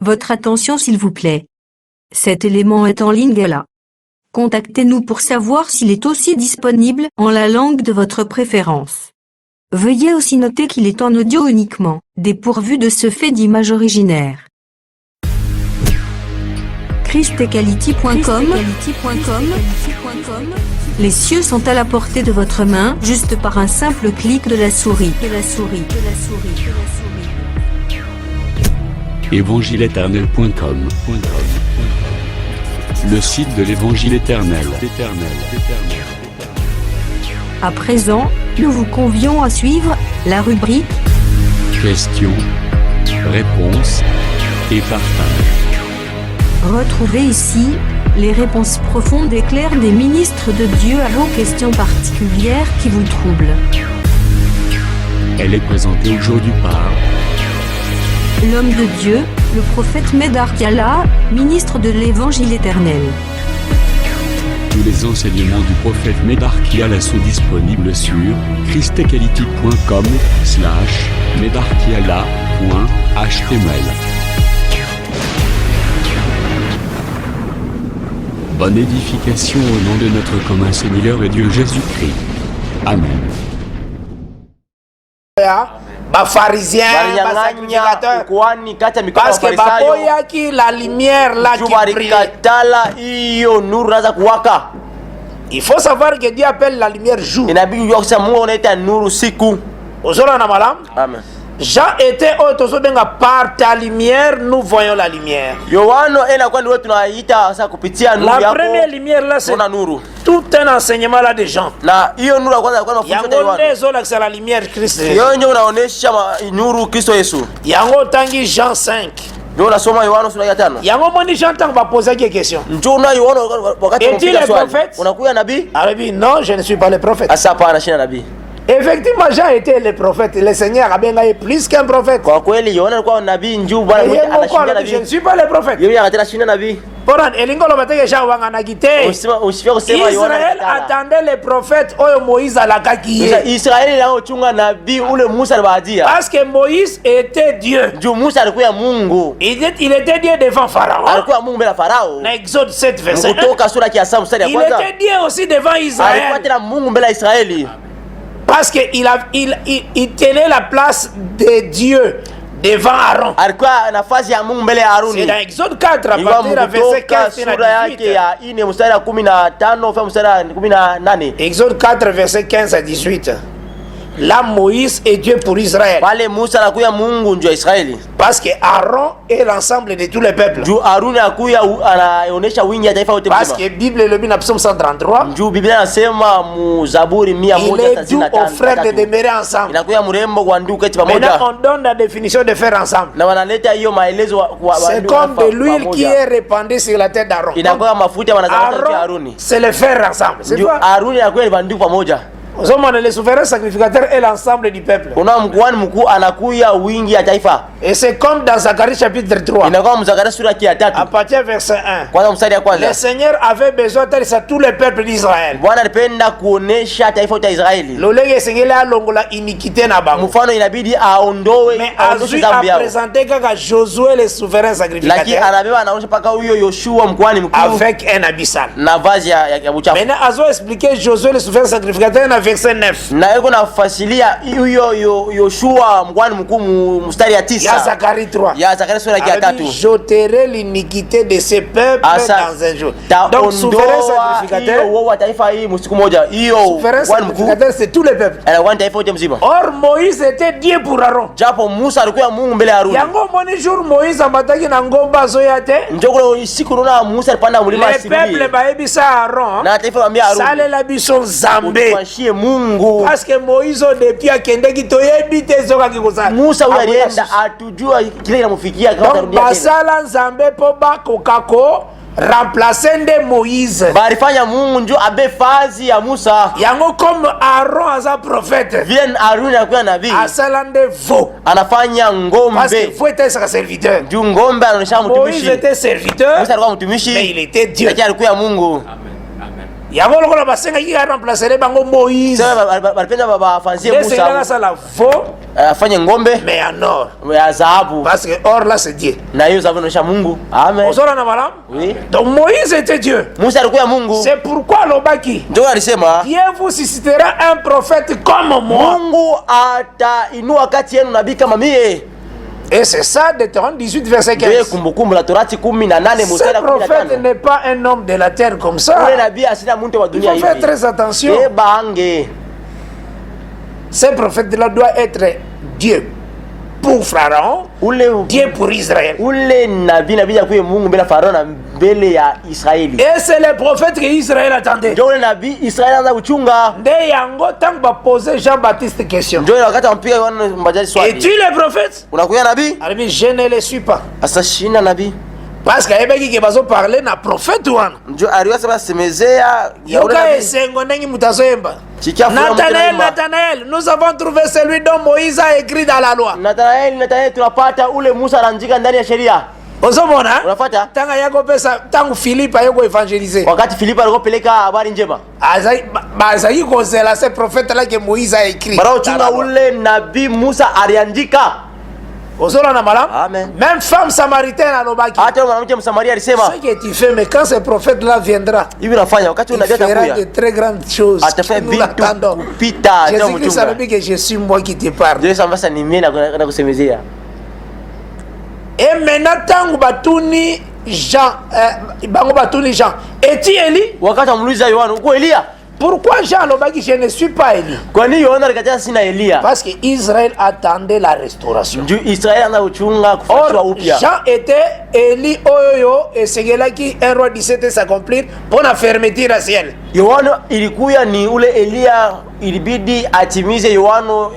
Votre attention s'il vous plaît. Cet élément est en ligne là. Contactez-nous pour savoir s'il est aussi disponible en la langue de votre préférence. Veuillez aussi noter qu'il est en audio uniquement, dépourvu de ce fait d'image originaire. christequality.com. Les cieux sont à la portée de votre main, juste par un simple clic de la souris. Évangileéternel.com. Le site de l'Évangile éternel. À présent, nous vous convions à suivre la rubrique Questions, réponses et partage. Retrouvez ici les réponses profondes et claires des ministres de Dieu à vos questions particulières qui vous troublent. Elle est présentée aujourd'hui par L'homme de Dieu, le prophète Medar Kiala, ministre de l'Évangile éternel. tous les enseignements du prophète Medar Kiala sont disponibles sur christequality.com/medarkiala.html. Bonne édification au nom de notre commun Seigneur et Dieu Jésus-Christ. Amen. Bapharisiens, basacrificateurs, parce que baboyaki la lumière là qui brille. Il faut savoir que Dieu appelle la lumière jour. Ozora na malam. Amen. Jean était autosobenga par ta lumière, nous voyons la lumière. La première lumière là, c'est tout un enseignement là de Jean. Il y a la lumière Christ. Il y a tangi Jean 5. Il y a Jean tant va poser des questions. Est-il le prophète? Non, je ne suis pas le prophète. Effectivement, Jean était le prophète. Le Seigneur a bien plus qu'un prophète. Je ne suis pas le prophète. Israël attendait les prophètes. Moïse a la kaki. Parce que Moïse était Dieu. Il était Dieu devant Pharaon. Dans Exode 7, verset 1. Il était Dieu aussi devant Israël. Parce qu'il tenait la place de Dieu devant Aaron. C'est dans Exode 4, à partir du verset 15 à 18. Exode 4, verset 15 à 18. Là, Moïse est Dieu pour Israël. Parce que Aaron est l'ensemble de tous les peuples. Parce que la Bible est le Psaume 133. Il est doux aux frères de demeurer ensemble. Maintenant, on donne la définition de faire ensemble. C'est comme de l'huile qui est répandue sur la tête d'Aaron. Aaron, c'est le faire ensemble. C'est quoi? Le souverain sacrificateur est l'ensemble du peuple. Et c'est comme dans Zacharie chapitre 3. À partir du verset 1. Le Seigneur avait besoin de tous les peuples d'Israël. Mais Azu a présenté Josué le souverain sacrificateur avec un abyssal. Maintenant Azu a expliqué Josué le souverain sacrificateur verset 9. Ya Zacharie 3. J'ôterai l'iniquité de ces peuples dans un jour. Donc souverain sacrificateur, c'est tous les peuples. Or Moïse était Dieu pour Aaron. Yango moni jour Moïse amataki na ngomba zoyate. Les peuples baebisa Aaron. Sale la bison Zambé. Parce que Moïse depuis akendeki toyebi te zoka kikosa. Musa huyo alienda atujua kile inamfikia kama tarudia tena. Basala Nzambe po bakokako remplacer de Moïse. Barifanya Mungu ndio abe fazi ya Musa. Yango comme Aaron asa prophète. Vien Aaron anakuwa nabii. Asalande veau. Anafanya ngombe. Parce que veau était sa serviteur. Ndio ngombe anaonyesha mtumishi. Moïse était serviteur. Musa alikuwa mtumishi. Mais il était Dieu. Lakini alikuwa Mungu. yango lokola basenga ki remplacer les bango Moïse balipenda bafanzie Musa ça la faux afanye ngombe mais en or ya dhahabu parce que or là c'est Dieu na hiyo zavu inaonyesha Mungu. Amen. Osora na malam? Oui. Donc Moïse était Dieu. Musa alikuwa Mungu. C'est pourquoi lobaki Ndio alisema Dieu vous suscitera un prophète comme moi. Mungu atainua kati yenu nabii kama mie. Et c'est ça Deutéronome 18 verset 15. Kumbukumbu la Torati 18 Ce prophète n'est pas un homme de la terre comme ça. Il faut faire très attention. Ce prophète-là doit être Dieu pour Pharaon, Dieu pour Israël. Et c'est le prophète que Israël attendait. Et yango tant va poser Jean-Baptiste question. Es-tu le prophète? Je ne le suis pas. Parce qu'il y a parler na prophète wana. Nathanaël, nous avons trouvé celui dont Moïse a écrit dans la loi. Nathanaël tunapata ule Musa anaandika ndani ya sheria. Ozomona? Unafuata? Tanga yako pesa tangu Philippe ayoko évangéliser. Wakati Philippe alikopeleka habari njema. Azai kozela ce prophète là que Moïse a écrit. Bara uchunga ule nabii Musa aliandika. Ozora na malam? Amen. Même femme samaritaine à l'obaki. Hata mwanamke Msamaria alisema. Ce que tu fais, mais quand ce prophète là viendra, hivi nafanya wakati unabii atakuya. Il fera de très grandes choses. Atafanya vitu kupita hata mchunga. Jésus savait que je suis moi qui te parle. Dieu sasa ni mimi na kusemezea. Et maintenant tangu batuni Jean, bango batuni Jean. Es-tu Élie? Wakati amuuliza Yohana, uko Elia? Pourquoi Jean lobaki je ne suis pas Élie? Kwani Yohana alikataa sina Elia? Parce que Israël attendait la restauration. Israël anauchunga kufuatwa upya. Jean était Élie oyoyo esengelaki un roi 17 s'accomplir pour la fermeture à ciel. Yohana ilikuya ni ule Elia ilibidi atimize Yohana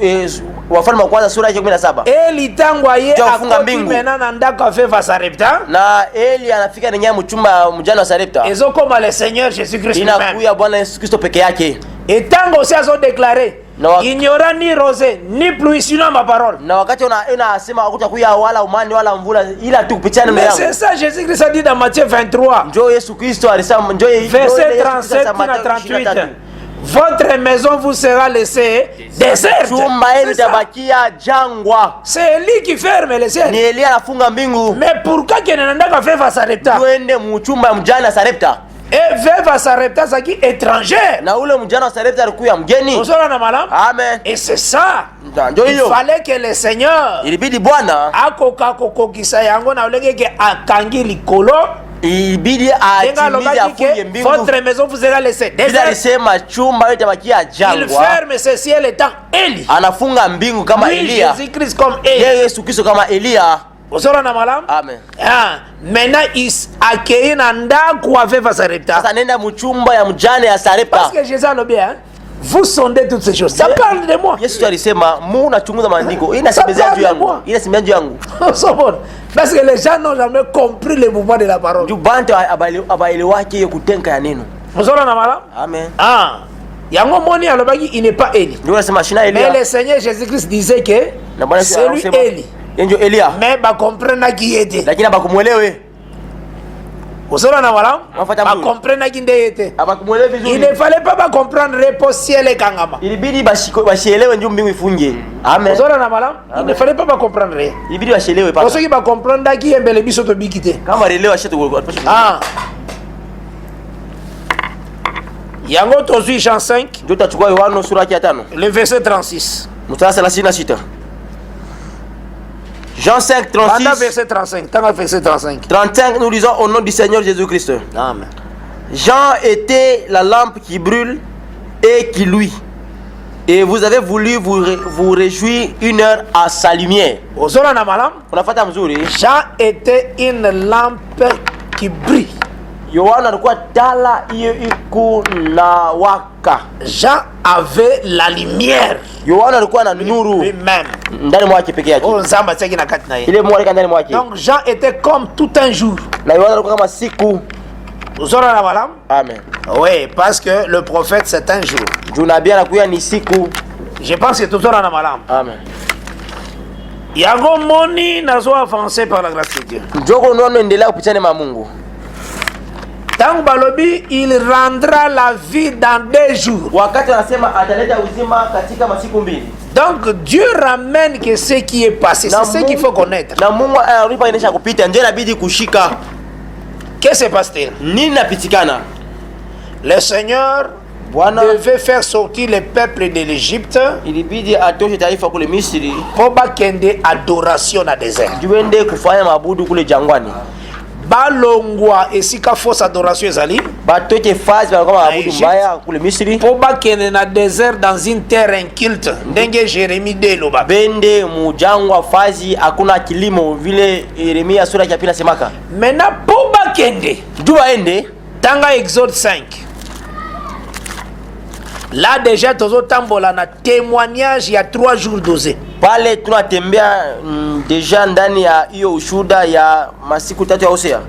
Wafalme wa kwanza sura ya 17. Eli tangu aye akoti menana ndako afeva Sarepta. Na Eli anafika ndani ya mchumba mjana wa Sarepta. Ezo koma le Seigneur Jésus Christ lui-même. Inakuya Bwana Yesu Kristo peke yake. Et tango aussi azo déclarer il n'y aura ni rosée ni pluie sinon ma parole. Na wakati unasema hakutakuya wala umani wala mvula ila tu kupitia neno yangu. C'est ça Jésus Christ a dit dans Matthieu 23. Njoo Yesu Kristo alisema njoo verset 37 à 38. Votre maison vous sera laissée déserte. C'est lui qui ferme les cieux. Mais pourquoi qu'il n'en a pas fait à Sarepta? Et veuve à Sarepta, c'est qui étranger. Amen. Et c'est ça. Il fallait que le Seigneur ibidi atimize afunge mbingu. Votre maison vous sera laissée déserte. Il ferme ce ciel étant Eli. Anafunga mbingu kama Elia. Jésus Christ comme Eli. Yesu Kristo kama Elia. Osora na malam? Amen. Maintenant il accueille nanda kwa veva Sarepta. Sasa nenda mchumba ya mjane ya Sarepta. Parce que Jésus a bien, vous sondez toutes ces choses. Ça parle de moi. Yesu alisema, "Mungu unachunguza maandiko. Inasemezea juu yangu. Inasemezea juu yangu." Parce que les gens n'ont jamais compris le mouvement de la parole. Juu bantu abaelewake hiyo kutenka ya neno. Osora na malam? Amen. Yango moni alobaki il n'est pas Eli. Ndio nasema shina Elia. Mais le Seigneur Jésus-Christ disait que c'est lui Eli. Yenjo Elia. Mais ba comprendre qui était. Lakini abakumuelewe. Osora na wala? Ba comprendre qui était. Abakumuelewe vizuri. Il ne fallait pas ba comprendre reposier les kangama. Ilibidi bashielewe ndio mbingu ifunge. Amen. Osora na wala? Il ne fallait pas ba comprendre rien. Ilibidi bashielewe papa. Parce que ba comprendre qui embele biso to bikite. Kama relewa shetu. Yango tozui Jean 5. Ndio tachukua Yohana sura ya 5. Le verset 36. Mstari 36. Jean 5, 36. Verset 35. Verset 35. 35, nous lisons au nom du Seigneur Jésus-Christ. Amen. Jean était la lampe qui brûle et qui luit. Et vous avez voulu vous réjouir une heure à sa lumière. Jean était une lampe qui brille. Jean avait la lumière lui-même. Donc Jean était comme tout un jour. Amen. Oui, parce que le prophète c'est un jour. Je pense que tout ça dans malam. Amen. Yago moni nazo avancer par la grâce de Dieu. Tant balobi, il rendra la vie dans 2 jours. Wakati anasema ataleta uzima katika masiku mbili. Donc Dieu ramène que ce qui est passé, c'est ce qu'il faut connaître. Na Mungu analipa inaisha kupita, ndio inabidi kushika. Qu'est-ce qui se passe-t-il? Nini napitikana? Le Seigneur devait faire sortir le peuple de l'Égypte ilibidi atoshe taifa kule Misri pour bakende adoration na désert. Juende kufanya mabudu kule jangwani. Balongwa esika fausse adoration ezali. Batoke fazi balikuwa mabudu mbaya kule Misri. Pour bakende na désert dans une terre inculte. Ndenge Jérémie de loba. Bende mujangwa fazi hakuna kilimo vile Yeremia sura ya 2 semaka. Maintenant pour bakende. Jua ende Tanga Exode 5. Là déjà tozo tambola na témoignage il y a 3 jours dosé. Pale tunatembea deja ndani ya hiyo ushuda ya masiku 3 ya Hosea.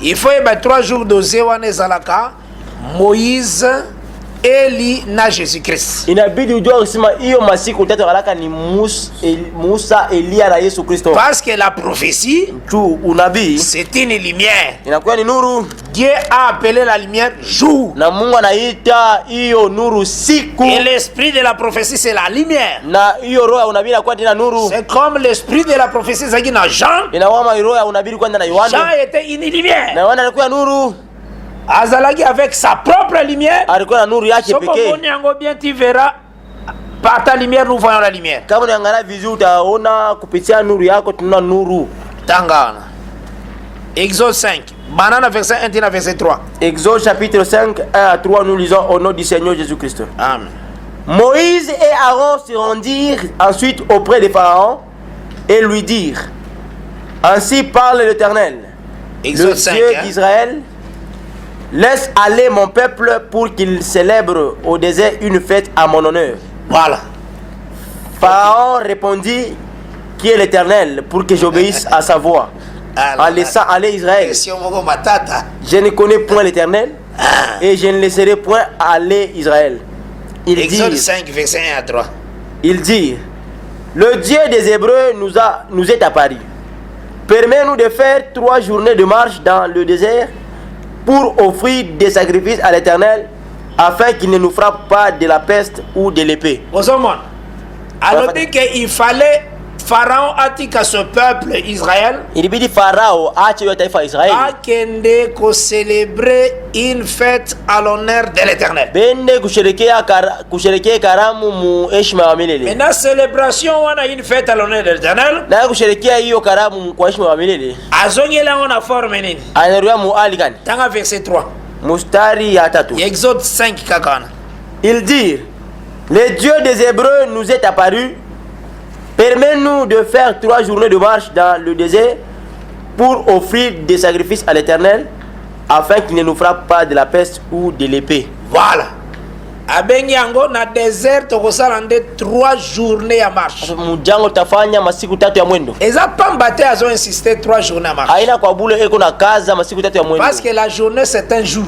Il faut y 3 jours dosé wana ezalaka Moïse, Eli na Jésus-Christ. Inabidi ujue kusema hiyo masiku 3 haraka ni Musa, Elia na Yesu Kristo. Parce que la prophétie, unabii, c'est une lumière. Inakuwa ni nuru. Dieu a appelé la lumière jour. Na Mungu anaita hiyo nuru siku. Et l'esprit de la prophétie c'est la lumière. Na hiyo roho ya unabii inakuwa tena nuru. C'est comme l'esprit de la prophétie zaki na Jean. Inawama roho ya unabii kwenda na Yohana. Jean était une lumière. Na Yohana alikuwa nuru. Azalaki avec sa propre lumière. Alikuwa na nuru yake pekee. Soko boni yango bien tu verras par ta lumière nous voyons la lumière. Kama unaangalia vizuri utaona kupitia nuru yako tuna nuru. Tangana. Exode 5. Banana verset 1 et verset 3. Exode chapitre 5 1 à 3 nous lisons au nom du Seigneur Jésus-Christ. Amen. Moïse et Aaron se rendirent ensuite auprès de Pharaon et lui dirent: Ainsi parle l'Éternel, le Dieu d'Israël, laisse aller mon peuple pour qu'il célèbre au désert une fête à mon honneur. Voilà. Pharaon répondit: Qui est l'Éternel pour que j'obéisse à sa voix en laissant aller Israël? Je ne connais point l'Éternel et je ne laisserai point aller Israël. Exode 5 verset 1 à 3. Il dit: Le Dieu des Hébreux nous est apparu. Permets-nous de faire 3 journées de marche dans le désert pour offrir des sacrifices à l'Éternel, afin qu'il ne nous frappe pas de la peste ou de l'épée. Alors qu'il fallait Pharaon atika ce peuple Israël. Il dit Pharaon Israël. Akende ko célébrer une fête à l'honneur de l'Éternel. Bende kusherekea karamu mu heshima wa milele. Maintenant célébration wana une fête à l'honneur de l'Éternel. Na kusherekea hiyo karamu kwa heshima wa milele. Azongela ona forme nini? Anarudia mu hali gani? Tanga verset 3. Mustari ya 3. Exode 5 kakana. Il dit: Le Dieu des Hébreux nous est apparu. Permets-nous de faire 3 journées de marche dans le désert pour offrir des sacrifices à l'Éternel, afin qu'il ne nous frappe pas de la peste ou de l'épée. Voilà. Abenyango na désert tokosala nde 3 journées à marche. Mujango tafanya masiku 3 ya mwendo. Eza pambate azo insister 3 journées à marche. Aina kwa bule eko na kaza masiku 3 ya mwendo. Parce que la journée c'est un jour.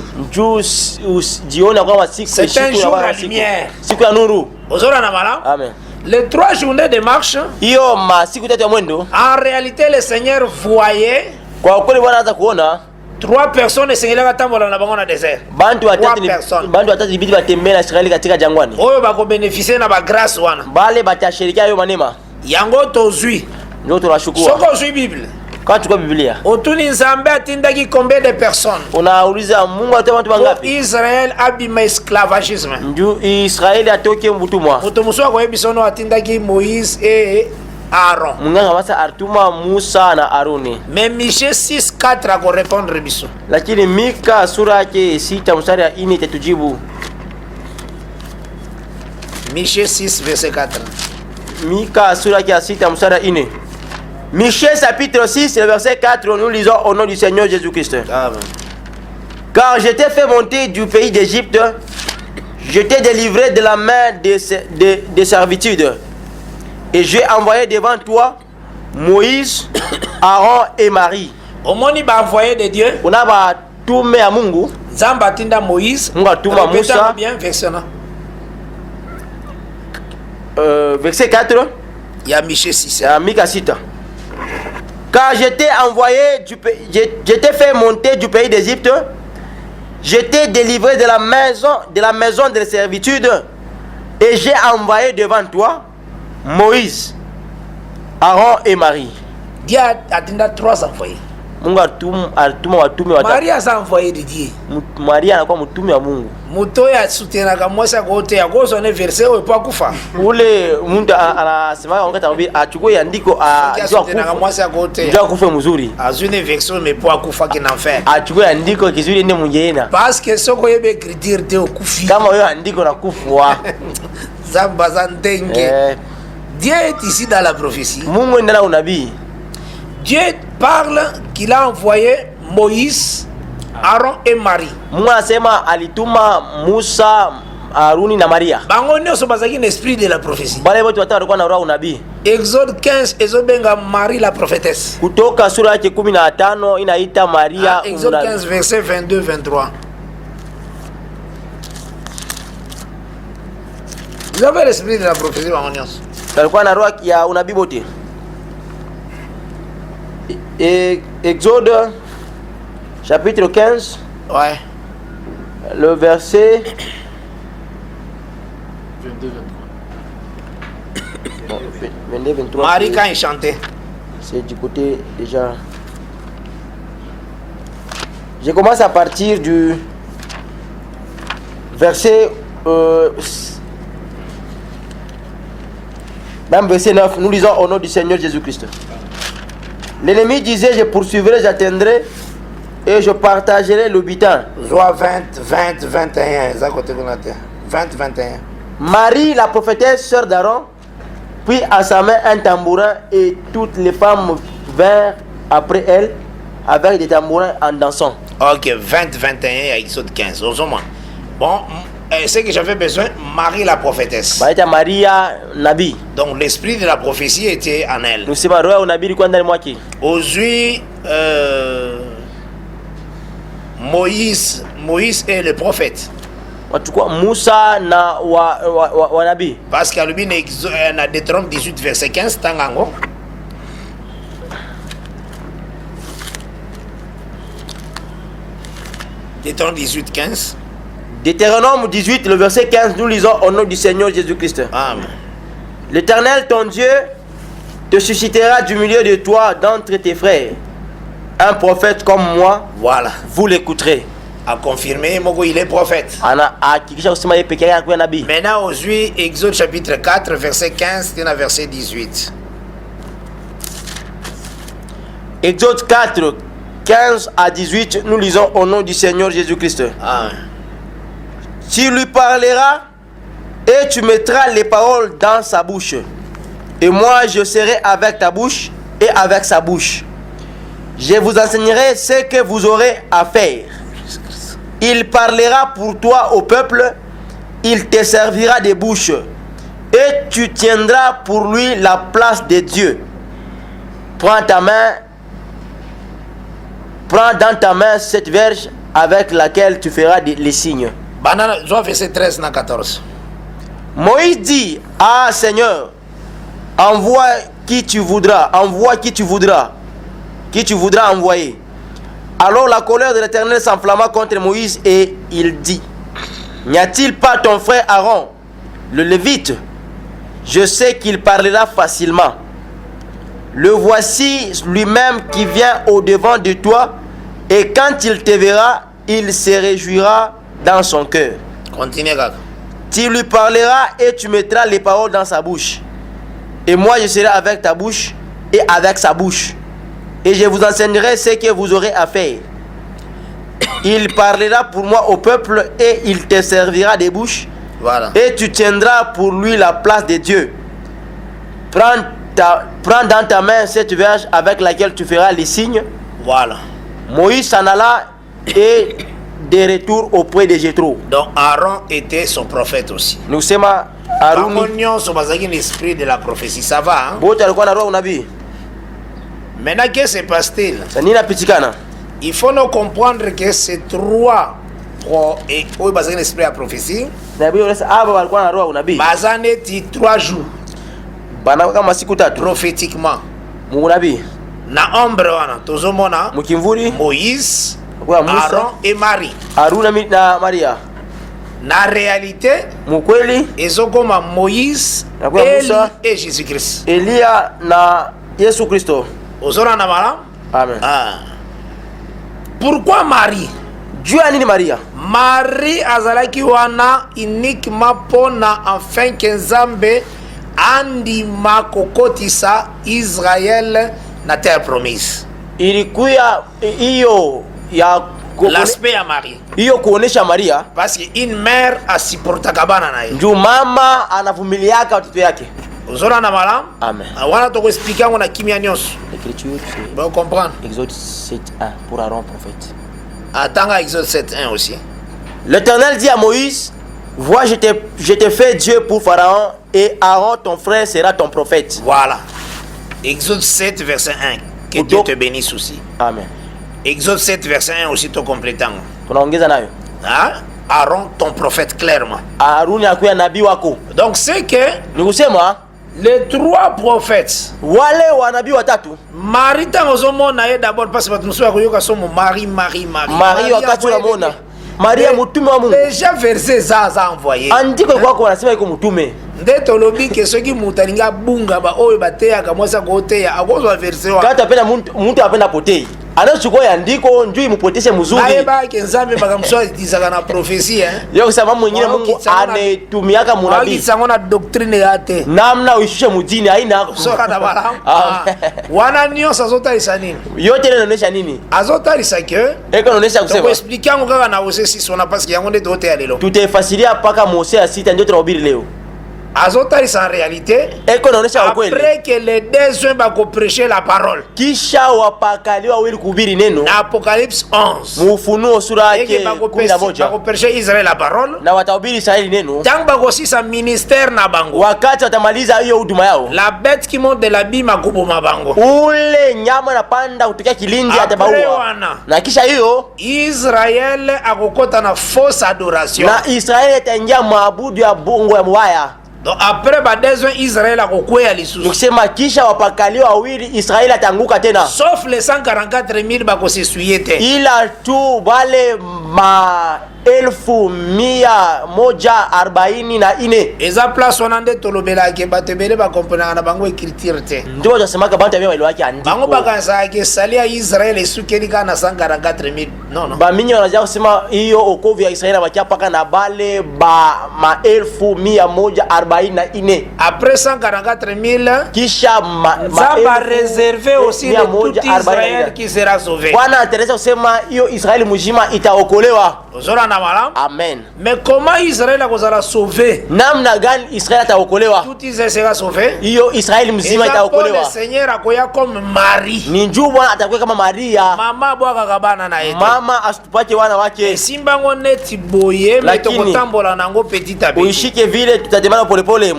Jioni kwa masiku. C'est un jour la lumière. Siku ya nuru. Ozora na mala? Amen. Les 3 journées de marche, hiyo masiku 3 ya mwendo, en réalité le Seigneur voyait kwa kweli Bwana anaanza kuona 3 personnes esengelaka tambola na bango na désert. Bantu watatu ibidi batembea na Israeli katika jangwani. Oyo bako bénéficier na ba grâce wana. Bale batashirikia hayo manema. Yango tozui. Ndio tunashukuru. Soko zui Bible. Quand tu vois Biblia. Otuni Nzambe atindaki combien de personnes? Unauliza Mungu atoa watu wangapi? Israël abima esclavagisme. Ndio Israeli atoke mbutumwa. Mutumuswa kwa ebisono atindaki Moïse et Aaron. Munganga masa Artuma Musa na Aroni. Mais Michée 6:4 ako répondre biso. Lakini Mika sura yake 6 mstari ya 4 itatujibu. Michée 6 verset 4. Mika sura yake 6 mstari ya 4. Michée chapitre 6 verset 4, nous lisons au nom du Seigneur Jésus-Christ. Amen. Car je t'ai fait monter du pays d'Égypte, je t'ai délivré de la main de servitude, et j'ai envoyé devant toi Moïse, Aaron et Marie. Omoni ba envoyé de Dieu. Una ba tume ya Mungu. Nzamba tinda Moïse. Mungu atuma Musa. Bien versena. Verset 4. Il y a Michée 6. Ya Mika 6. Car je t'ai envoyé je t'ai fait monter du pays d'Égypte, je t'ai délivré de la maison de servitude et j'ai envoyé devant toi Moïse, Aaron et Marie. Dieu a 3 envoyés. Mungu alituma watume watatu. Maria a envoyé de Dieu. Maria anakuwa mtume wa Mungu. Muto ya soutenaka mwasa kote ya gozo ne verset opo kufa. Ule mtu anasema wakati anambia achukue andiko soutenaka mwasa kote. Ndio kufa mzuri. Azune verset mais po kufa kina faire. Achukue andiko kizuri ende mungeena. Parce que soko yebe écriture te okufi. Kama wewe andiko na kufwa. Zamba zantenge. Dieu est ici dans la prophétie. Mungu ndana unabii. Dieu parle qu'il a envoyé Moïse, Aaron et Marie. Mungu anasema alituma Musa, Aruni na Maria. Bango nyoso bazaki l'esprit de la prophétie. Bale wote watatu walikuwa na roho unabii. Exode 15 ezobenga Marie la prophétesse. Kutoka sura yake 15 inaita Maria. Exode 15 verset 22-23. Vous avez l'esprit de la prophétie bango nyoso. Walikuwa na roho ya unabii wote. Et Exode chapitre 15, ouais. Le verset 22-23. Marie quand il chantait, c'est du côté déjà. Je commence à partir du verset même verset 9. Nous lisons au nom du Seigneur Jésus-Christ. L'ennemi disait, je poursuivrai, j'atteindrai et je partagerai le butin. Joie 20-21. 20-21. Marie, la prophétesse, sœur d'Aaron, prit à sa main un tambourin et toutes les femmes vinrent après elle avec des tambourins en dansant. Ok, 20-21 à Exode 15. Bon, ce que j'avais besoin, Marie la prophétesse. Maria Nabi. Donc l'esprit de la prophétie était en elle. Nous sommes rois au Nabi quoi dans moi qui. Aujourd'hui, Moïse est le prophète. Musa na wa Nabi. Parce qu'à lui na Deutéronome 18 verset 15 tangango. Deutéronome 18 15. Deutéronome 18, le verset 15, nous lisons au nom du Seigneur Jésus-Christ. Amen. L'Éternel, ton Dieu, te suscitera du milieu de toi, d'entre tes frères, un prophète comme moi. Voilà. Vous l'écouterez. A confirmé, Mogo, il est prophète. Maintenant, aujourd'hui, Exode chapitre 4, verset 15, verset 18. Exode 4, 15 à 18, nous lisons au nom du Seigneur Jésus-Christ. Amen. Tu lui parleras et tu mettras les paroles dans sa bouche. Et moi, je serai avec ta bouche et avec sa bouche. Je vous enseignerai ce que vous aurez à faire. Il parlera pour toi au peuple. Il te servira de bouche. Et tu tiendras pour lui la place de Dieu. Prends dans ta main cette verge avec laquelle tu feras les signes. Banana, verset 13 na 14. Moïse dit, ah Seigneur, envoie qui tu voudras envoyer. Alors la colère de l'Éternel s'enflamma contre Moïse et il dit, n'y a-t-il pas ton frère Aaron, le Lévite? Je sais qu'il parlera facilement. Le voici lui-même qui vient au-devant de toi, et quand il te verra, il se réjouira dans son cœur. Continue, Gaga. Tu lui parleras et tu mettras les paroles dans sa bouche. Et moi je serai avec ta bouche et avec sa bouche. Et je vous enseignerai ce que vous aurez à faire. Il parlera pour moi au peuple et il te servira de bouche. Voilà. Et tu tiendras pour lui la place de Dieu. Prends dans ta main cette verge avec laquelle tu feras les signes. Voilà. Moïse s'en alla et de retour auprès de Jéthro. Donc Aaron était son prophète aussi. Nous sommes Aaron. L'esprit de la prophétie, ça va, hein? Maintenant, qu'est-ce qui se passe-t-il? Il faut nous comprendre que ces trois et l'esprit de la prophétie, trois jours prophétiquement. Na ombre wana tozomona Moïse, Aaron et Marie. Haruna na Maria. Na réalité, mukweli ezokoma Moïse, Élie et Jésus-Christ. Elia na Yesu Kristo. Ozora na malam? Amen. Pourquoi Marie? Dieu a nini Maria? Marie azalaki wana uniquement pona enfin que Nzambe andima kokotisa Israël na terre promise. Ilikuya hiyo ya l'aspect ya Marie. Hiyo kuonesha Maria parce que une mère asupportaka bana naye. Ndio mama anavumiliaka watoto yake. Uzora na malam? Amen. Wana to expliquer ngona kimia nyonso. L'écriture c'est bon comprendre. Exode 7:1 pour Aaron prophète. Attends Exode 7:1 aussi. L'Éternel dit à Moïse, vois, je t'ai fait Dieu pour Pharaon et Aaron ton frère sera ton prophète. Voilà. Exode 7 verset 1. Que Dieu te bénisse aussi. Amen. Exode 7 verset 1 aussi to complétant. Tunaongeza nayo. Aaron ton prophète clairement. Aaron akuya nabii wako. Donc c'est que ni kusema les trois prophètes wale wanabii watatu Marie tangozomona ye d'abord parce que batunusu yakoyoka somo Marie wakati unamona Maria mutume wa Mungu. Déjà verset za envoyé. Andiko kwako wanasema iko mutume. Nde tolobi ke soki mutalinga bunga ba oyo bateya mwasa koteya akozwa verset wa. Kata apenda muntu apenda potei. Anachukua ya andiko njoo imupoteshe mzuri. Naye ba ke Nzambe bakamswa dizaka na prophecy Yo kusema mwingine Mungu anetumiaka munabii. Waki na doctrine yate. Namna uishushe mjini haina. Soka na bala. Wana nyosa azota isanini. Yote inaonyesha nini? Azota isake. Eko inaonyesha kusema. Kwa expliquer ngo kaka na Hosea 6 on a parce que yango nde tote ya lelo. Tutafasiria paka Hosea 6 ndio tunahubiri leo. Azotarisa en réalité après que les deux hommes bako prêcher la parole kisha wapakaliwa wawili kuhubiri neno na Apocalypse 11 mufunuo sura yake 11 bako prêcher Israël la parole na watahubiri Israeli neno tant bako sisa ministère na bango wakati watamaliza hiyo huduma yao la bête qui monte de l'abîme akuboma bango ule nyama anapanda kutoka kilindi atabaua na kisha hiyo Israël akokota na fausse adoration na Israeli itaingia maabudu ya bongo ya mbaya. Donc après badezo Israël akokwea lisusu. Tukisema kisha wapakaliwa wawili Israeli atanguka tena. Sauf les 144,000 bako sesuyete. Ila tu wale 1144. Eza place onande tolobela ke batebele ba comprendre na bango écriture te. Ndio wasemaka bantu ya wale wake andiko. Bango bakanza ke salia Israël esukeli kana 144,000. Non. Ba mingi wanaja kusema hiyo okovu ya Israeli wakiapaka na bale ba 1144. Après 144,000 kisha ça va réserver aussi de tout Israël qui sera sauvé. Bwana Teresa kusema hiyo Israeli mjima itaokolewa. Ozora na malam. Amen. Mais comment Israël akozala sauvé? Namna gani Israeli ataokolewa? Tout Israël sera sauvé. Hiyo Israeli mzima itaokolewa. Le Seigneur akoya comme Marie. Ni njoo Bwana atakuwa kama Maria. Mama bwaka kabana na yetu. Mama asitupate wana wake. Simba ngo neti boye meto kotambola nango petit à petit. Uishike vile tutatembea polepole.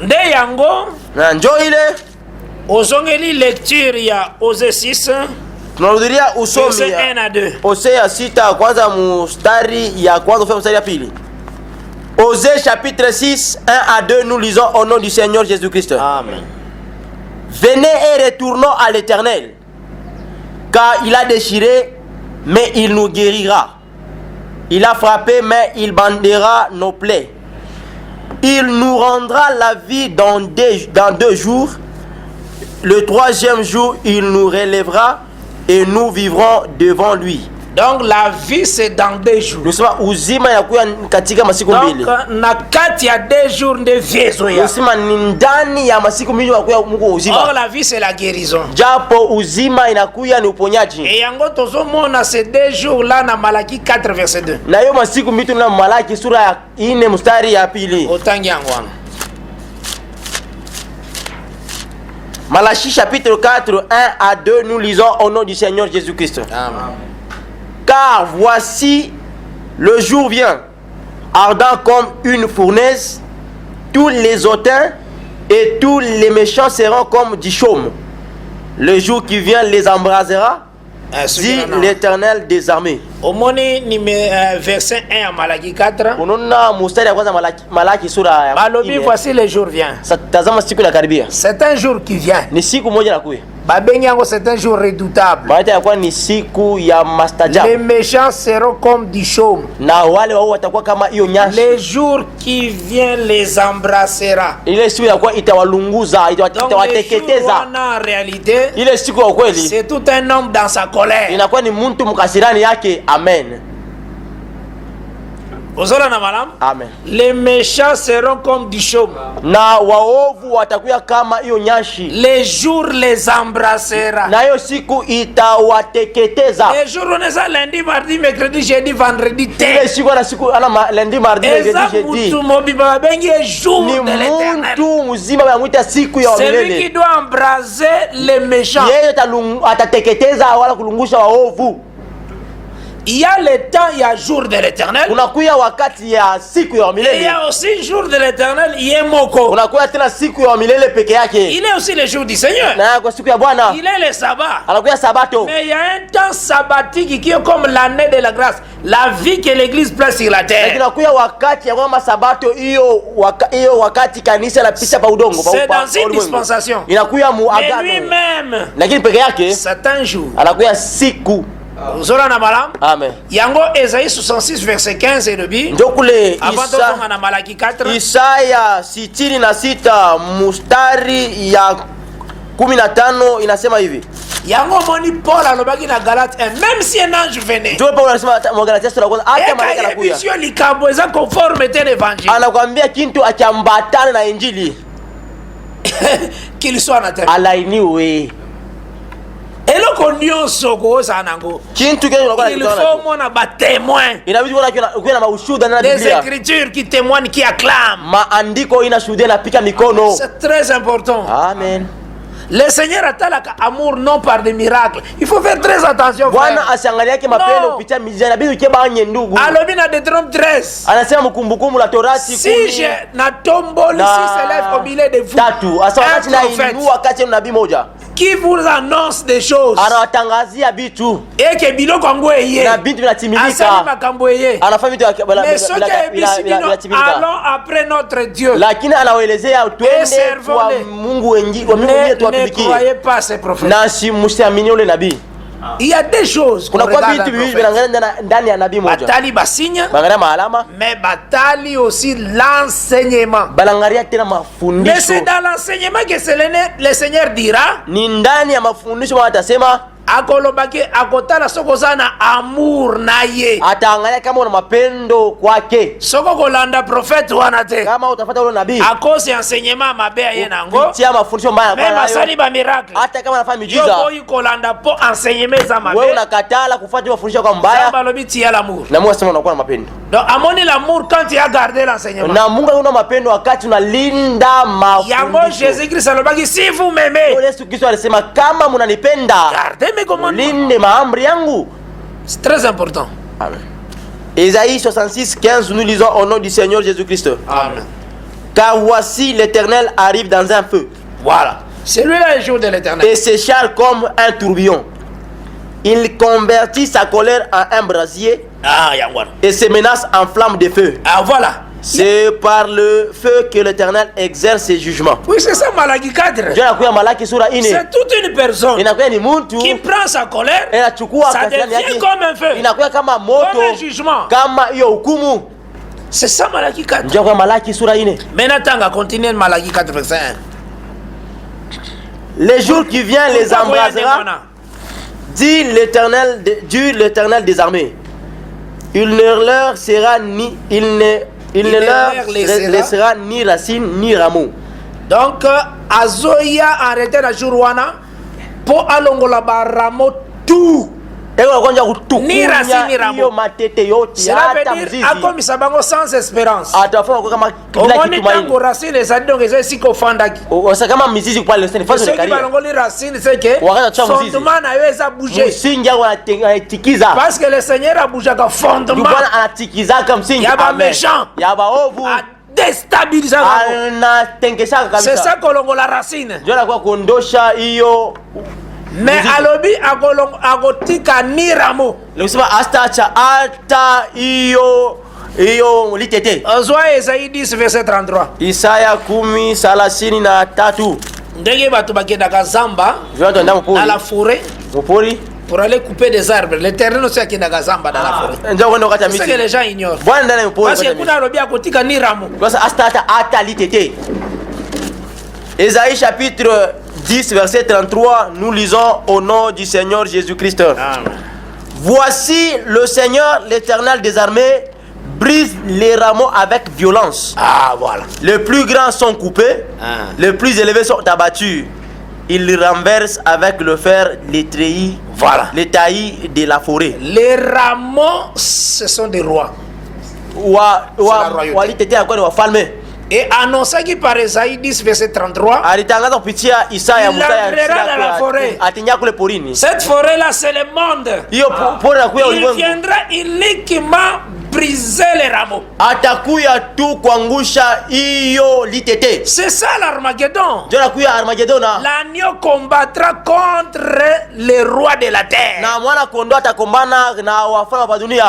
Nde yango na njoo ile ozongeli lecture ya Hosea 6 tunarudia usomi ya Hosea 6 kwanza mstari ya kwanza ufanye mstari ya pili. Hosea chapitre 6 1 à 2 nous lisons au nom du Seigneur Jésus-Christ. Amen. Venez et retournons à l'Éternel, car il a déchiré mais il nous guérira. Il a frappé mais il bandera nos plaies. Il nous rendra la vie dans 2 jours. Le 3e jour, il nous relèvera et nous vivrons devant lui. Donc la vie c'est dans 2 jours. Nusema uzima yakuya katika masiku mbili. Donc na kati ya 2 jours nde viezo ya. Nusema ni ndani ya masiku mbili yakuya muko uzima. Or la vie c'est la guérison. Japo uzima inakuya ni uponyaji. Et yango tozomona ces 2 jours là na Malaki 4 verset 2. Na hiyo masiku mbili na Malaki sura ya 4 mstari ya pili. Otangi yangu wana. Malachie chapitre 4 1 à 2 nous lisons au nom du Seigneur Jésus-Christ. Amen. Car voici le jour vient, ardent comme une fournaise, tous les hautains et tous les méchants seront comme du chaume. Le jour qui vient les embrasera, dit l'Éternel des armées. Omoni verset 1 à Malaki 4. Unaona mstari ya kwanza Malaki sura ya Balobi, voici le jour vient. Tazama siku inakaribia. C'est un jour qui vient. Ni siku moja inakuja. Babengi yango, c'est un jour redoutable. Baada ya kuwa ni siku ya mastajabu. Les méchants seront comme du chaume. Na wale wao watakuwa kama hiyo nyashi. Le jour qui vient les embrassera. Ile siku ya kuwa itawalunguza, itawateketeza. En réalité, ile siku ya kweli, c'est tout un homme dans sa colère. Inakuwa ni mtu mkasirani yake. Amen. Amen. Les méchants seront comme du chaume. Na waovu watakuwa kama hiyo nyashi. Les jours les embrassera. Na hiyo siku itawateketeza. Les jours on est ça lundi, mardi, mercredi, jeudi, vendredi. Ile siku ana siku ana lundi, mardi, mercredi, jeudi. Mtu mobiba bengi jour de l'Éternel. Mtu mzima banamuita siku ya milele. Celui qui doit embrasser les méchants. Yeye atateketeza wala kulungusha waovu. Il y a le temps, il y a jour de l'Éternel. Unakuya wakati ya siku ya milele. Il y a aussi jour de l'Éternel, il est moko. Unakuya tena siku ya milele peke yake. Il est aussi le jour du Seigneur. Na kwa siku ya Bwana. Il est le sabbat. Anakuya sabato. Mais il y a un temps sabbatique qui est comme l'année de la grâce, la vie que l'église place sur la terre. Unakuya wakati ya kama sabato hiyo wakati kanisa la pisha pa udongo. C'est dans une dispensation. Inakuya mu agano. Mais lui-même. Lakini peke yake. C'est un jour. Anakuya siku. Zola na malam. Amen. Yango Esaïe 66 verset 15 et lebi. Njokule Isa na Malaki 4. Isaya 66 mustari ya 15 inasema hivi. Yango moni Paul alobaki na Galate, même si un ange venait. Ndio Paul anasema mu Galatia sura kwanza hata malaika anakuja. Monsieur likambo eza conforme à l'évangile. Anakuambia kintu akiambatana na injili. Qu'il soit na terre. Alainiwe. Eloko nyonso koza nango. Kintu kile unakuwa il faut mona ba témoin. Inabidi uwe na maushuhuda na Biblia. Des Biblia. écritures qui témoignent, qui acclament. Maandiko inashuhudia na pika mikono. C'est très important. Amen. Le Seigneur atalaka amour non par des miracles. Il faut faire très attention. Bwana asiangalia yake mapendo kupitia miujiza, inabidi ukebanye ndugu. Alobi na Deutéronome 13. Anasema mkumbukumbu la Torati 10. Si je na tomboli si s'élève au milieu de vous. Tatu. Asa wakati na inua kati ya nabii moja. Qui vous annonce des choses. Anawatangazia vitu. Et que biloko yango eye. Na vitu vinatimilika. Asali makambo eye. Anafanya vitu vinatimilika. Allons après notre Dieu. Lakini anawaelezea twende kwa Mungu wengi, wa Mungu wengi tuwatumikie. Ne croyez pas ces prophètes. Na si msiamini yule nabii. Il y a des choses kuna kwa vitu viwili vinaangalia ndani ya nabii moja. Batali basinya. Bangalia maalama. Mais batali aussi l'enseignement. Balangalia tena mafundisho. Mais c'est dans l'enseignement que le Seigneur dira. Ni ndani ya mafundisho wao atasema akolobaki akotala soko sana amour naye. Ataangalia kama una mapendo kwake. Soko kolanda prophète wana te. Kama utafuata yule nabii. Akose enseignement mabea ye nango. Tia mafundisho mbaya kwa nayo. Mema sali ba miracle. Hata kama anafanya miujiza. Yoko yukolanda po enseignement za mabea. Wewe unakatala kufuata mafundisho kwa mbaya. Samba lobi tia l'amour. Na Mungu asema unakuwa na mapendo. Donc amoni l'amour quand tu as gardé l'enseignement. Na Mungu una mapendo wakati unalinda mafundisho. Yango Jésus Christ alobaki si vous m'aimez. Yesu Kristo alisema kama mnanipenda. Gardez mes commandements. Linde maamri yangu. C'est très important. Amen. Ésaïe 66, 15, nous lisons au nom du Seigneur Jésus-Christ. Amen. Car voici l'Éternel arrive dans un feu. Voilà. Celui-là est le jour de l'Éternel. Et s'échale comme un tourbillon. Il convertit sa colère en un brasier. Et ses menaces en flamme de feu. Ah voilà. C'est par le feu que l'Éternel exerce ses jugements. Oui, c'est ça Malaki 4. C'est toute une personne qui prend sa colère. Ça devient comme un feu. Comme un jugement. C'est ça Malaki 4. Maintenant, on continue Malaki 4, verset 1. Les jours qui viennent les embrasera, dit l'Éternel des armées. Il ne leur sera ni il ne leur laissera ni racine ni rameau. Donc azoya arrêté la jourwana pour alongola ba rameau tout. Ni racine ni rameau. Cela veut dire akomisa bango sans espérance. Omoni tango racine ça donc c'est si ko fandaki. Osa kama mizizi kwa le sene faso kari. Balongoli racine c'est que fondement na yo eza bouger. Msingi yao anatikiza. Parce que le Seigneur a bougé ka fondement. Bwana anatikiza kama msingi. Yaba méchant. Yaba ovu. Déstabiliser. Anatenkesha kabisa. C'est ça kolongola racine. Ndio anakuwa kuondosha hiyo Mais alobi agotika ni ramo. Le kusema hata iyo litete. Ozwa Esaïe 10 verset 33. Isaya 10:33. Ndenge batu bakendaka zamba dans la forêt pour aller couper des arbres. L'Éternel aussi akendaka zamba dans la forêt. C'est ce que les gens ignorent. Parce que kuna alobi agotika ni ramo. Hata litete. Ésaïe chapitre 10 verset 33, nous lisons au nom du Seigneur Jésus-Christ. Voici le Seigneur, l'Éternel des armées, brise les rameaux avec violence. Voilà. Les plus grands sont coupés, les plus élevés sont abattus. Il renverse avec le fer les treillis, les taillis de la forêt. Les rameaux, ce sont des rois. Et annoncé par Esaïe 10 verset 33, il entrera dans la forêt. Cette forêt là c'est le monde. Il viendra uniquement briser les rameaux. C'est ça l'Armageddon. L'agneau combattra contre les rois de la terre.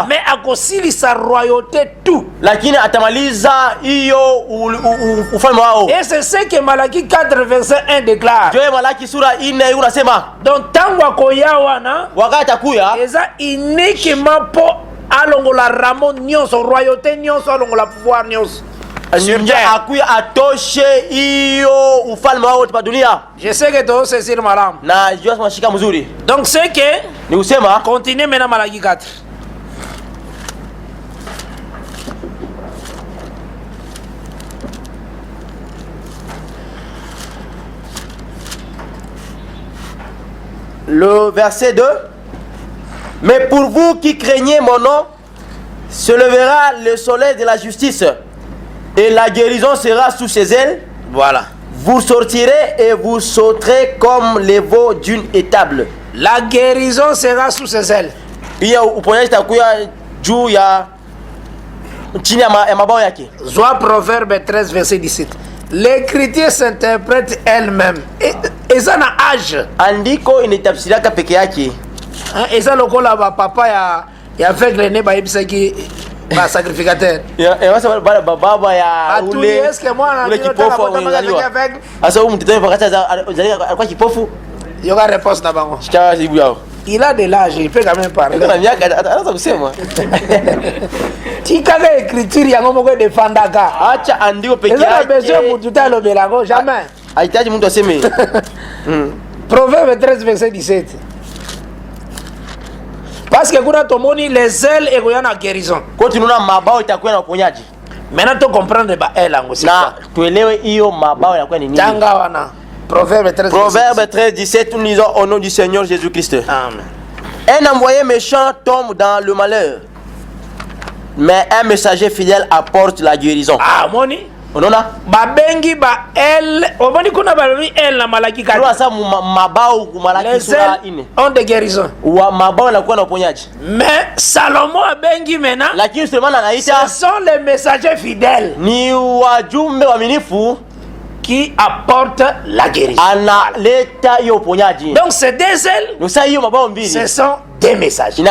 Mais à cause sa royauté tout. Et c'est ce que Malaki 4 verset 1 déclare. Donc tango koyawana eza uniquement pour alongola ramo nyonso royauté nyonso alongola pouvoir nyonso. Je sais que tu saisir malam. Donc c'est que continue maintenant Malaki 4. Le verset 2. Mais pour vous qui craignez mon nom, se levera le soleil de la justice et la guérison sera sous ses ailes. Voilà. Vous sortirez et vous sauterez comme les veaux d'une étable. La guérison sera sous ses ailes. Soit Proverbe 13 verset 17. L'écriture s'interprète elle-même. Et ça n'a âge. Andiko inetafsiraka peke yake. Et ça lokola ba papa ya avec les neba ibisaki ba sacrificateur. Ya baba ya ule. Est-ce que moi na kipofu avec. Asa mtoto mpaka alikuwa kipofu. Yoga réponse na bango. Chika zibu yao. Il a de l'âge, il peut quand même parler. Anaanza kusema. Tikaka écriture yango moko defandaka. Acha andiko peke yake. Est-ce que besoin mututa lobelango jamais. Haitaji mtu aseme. Proverbe 13 verset 17. Parce que kuna tomoni les ailes et goyana guérison. Kwa tununa mabao itakuwa na uponyaji. Maintenant tu comprendre ba ailes ngo c'est ça. Tuelewe hiyo mabao yanakuwa ni nini? Tanga wana. Proverbe 13 17, nous lisons au nom du Seigneur Jésus-Christ. Amen. Un envoyé méchant tombe dans le malheur, mais un messager fidèle apporte la guérison. Moni. Onona? Babengi ba el, oboni kuna babengi el na Malaki 4. Kwa sababu mabao ku Malaki sura 4. On de guérison. Wa mabao na kuwa na uponyaji. Mais Salomon abengi mena. Lakini Sulemana anaita. Ce sont les messagers fidèles. Ni wajumbe waaminifu qui apporte la guérison. Donc c'est des ailes. Ce sont des messages. Donc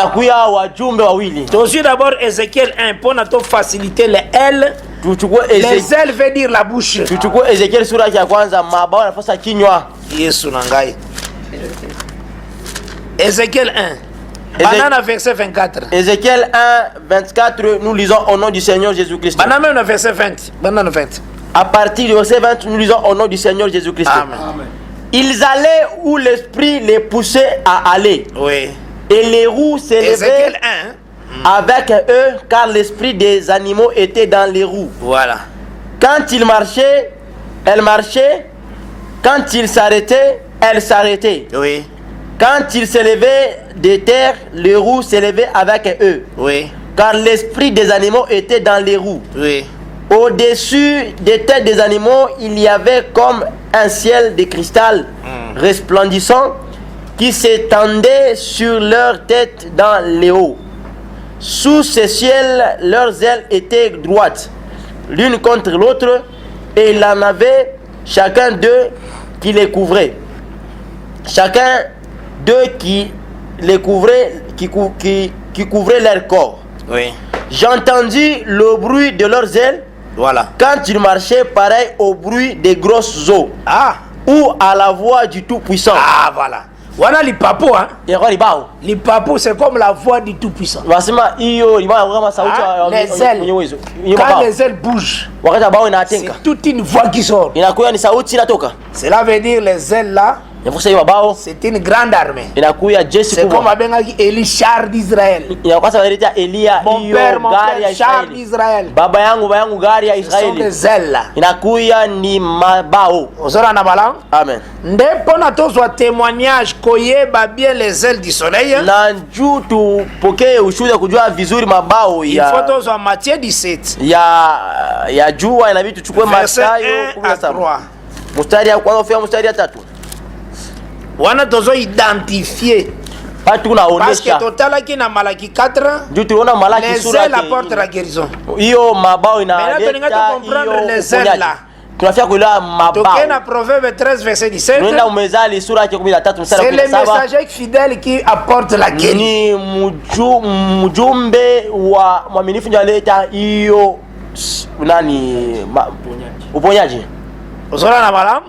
d'abord Ézéchiel 1 pour nous faciliter les ailes. Les ailes veut dire la bouche. Ézéchiel 1. Banana verset 24. Ézéchiel 1, 24, nous lisons au nom du Seigneur Jésus-Christ. Banana verset 20. Banana 20. À partir du verset 20, nous lisons au nom du Seigneur Jésus-Christ. Amen. Ils allaient où l'esprit les poussait à aller. Oui. Et les roues s'élevaient avec eux, car l'esprit des animaux était dans les roues. Voilà. Quand ils marchaient, elles marchaient. Quand ils s'arrêtaient, elles s'arrêtaient. Oui. Quand ils s'élevaient des terres, les roues s'élevaient avec eux. Oui. Car l'esprit des animaux était dans les roues. Oui. Au-dessus des têtes des animaux, il y avait comme un ciel de cristal resplendissant qui s'étendait sur leurs têtes dans les hauts. Sous ce ciel, leurs ailes étaient droites, l'une contre l'autre, et il en avait chacun d'eux qui les couvrait. Chacun d'eux qui les couvraient, qui couvraient leur corps. Oui. J'ai entendu le bruit de leurs ailes. Voilà. Quand ils marchaient pareil au bruit des grosses eaux. Ah. Ou à la voix du Tout-Puissant. Ah, voilà. Voilà les papous, hein. Les papous, c'est comme la voix du Tout-Puissant. Les ailes. Quand les ailes bougent, c'est toute une voix qui sort. Cela veut dire les ailes là, c'est une grande armée. C'est comme Eli char d'Israël. Mon père, char d'Israël. Ce sont des ailes là. Amen. Témoignage koyeba bien les ailes du soleil. Il faut tozwa Matthieu 17. Verset 1 à 3. Wana tozo identifier. Parce que total qui na Malaki 4, les ailes apportent la guérison. Maintenant, tu dois comprendre les ailes là. Dans Proverbe 13 verset 17, c'est les messagers fidèles qui apportent la guérison.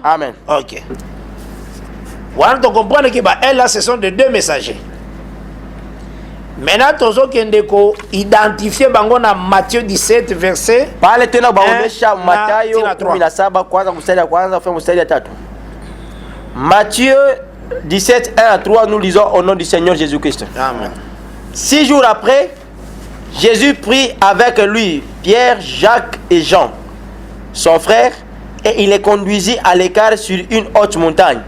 Amen. Ok. Voilà, tu comprends que elles là, ce sont de deux messagers. Maintenant, tu as identifié Matthieu 17 verset 1 à 3. Matthieu 17 1 à 3, nous lisons au nom du Seigneur Jésus-Christ. Amen. 6 jours après, Jésus prit avec lui Pierre, Jacques et Jean, son frère, et il les conduisit à l'écart sur une haute montagne.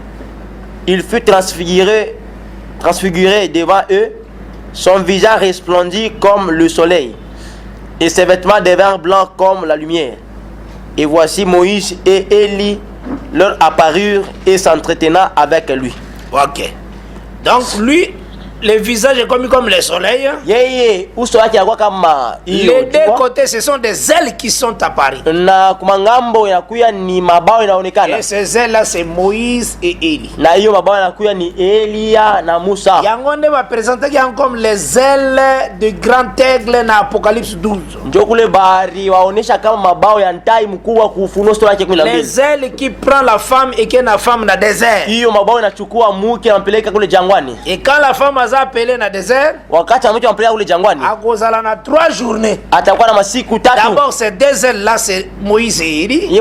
Il fut transfiguré devant eux. Son visage resplendit comme le soleil, et ses vêtements devinrent blancs comme la lumière. Et voici Moïse et Élie leur apparurent et s'entretenant avec lui. Ok. Donc lui, le visage est comme le soleil. Les deux côtés, ce sont des ailes qui sont apparues. Et ces ailes-là, c'est Moïse et Élie. Yangonde va présenter comme les ailes de grand aigle dans Apocalypse 12. Les ailes qui prennent la femme et qui la femme dans le désert. Et quand la femme a appelé dans le désert, à cause de la 3 journées. D'abord, ces deux ailes-là, c'est Moïse et Élie.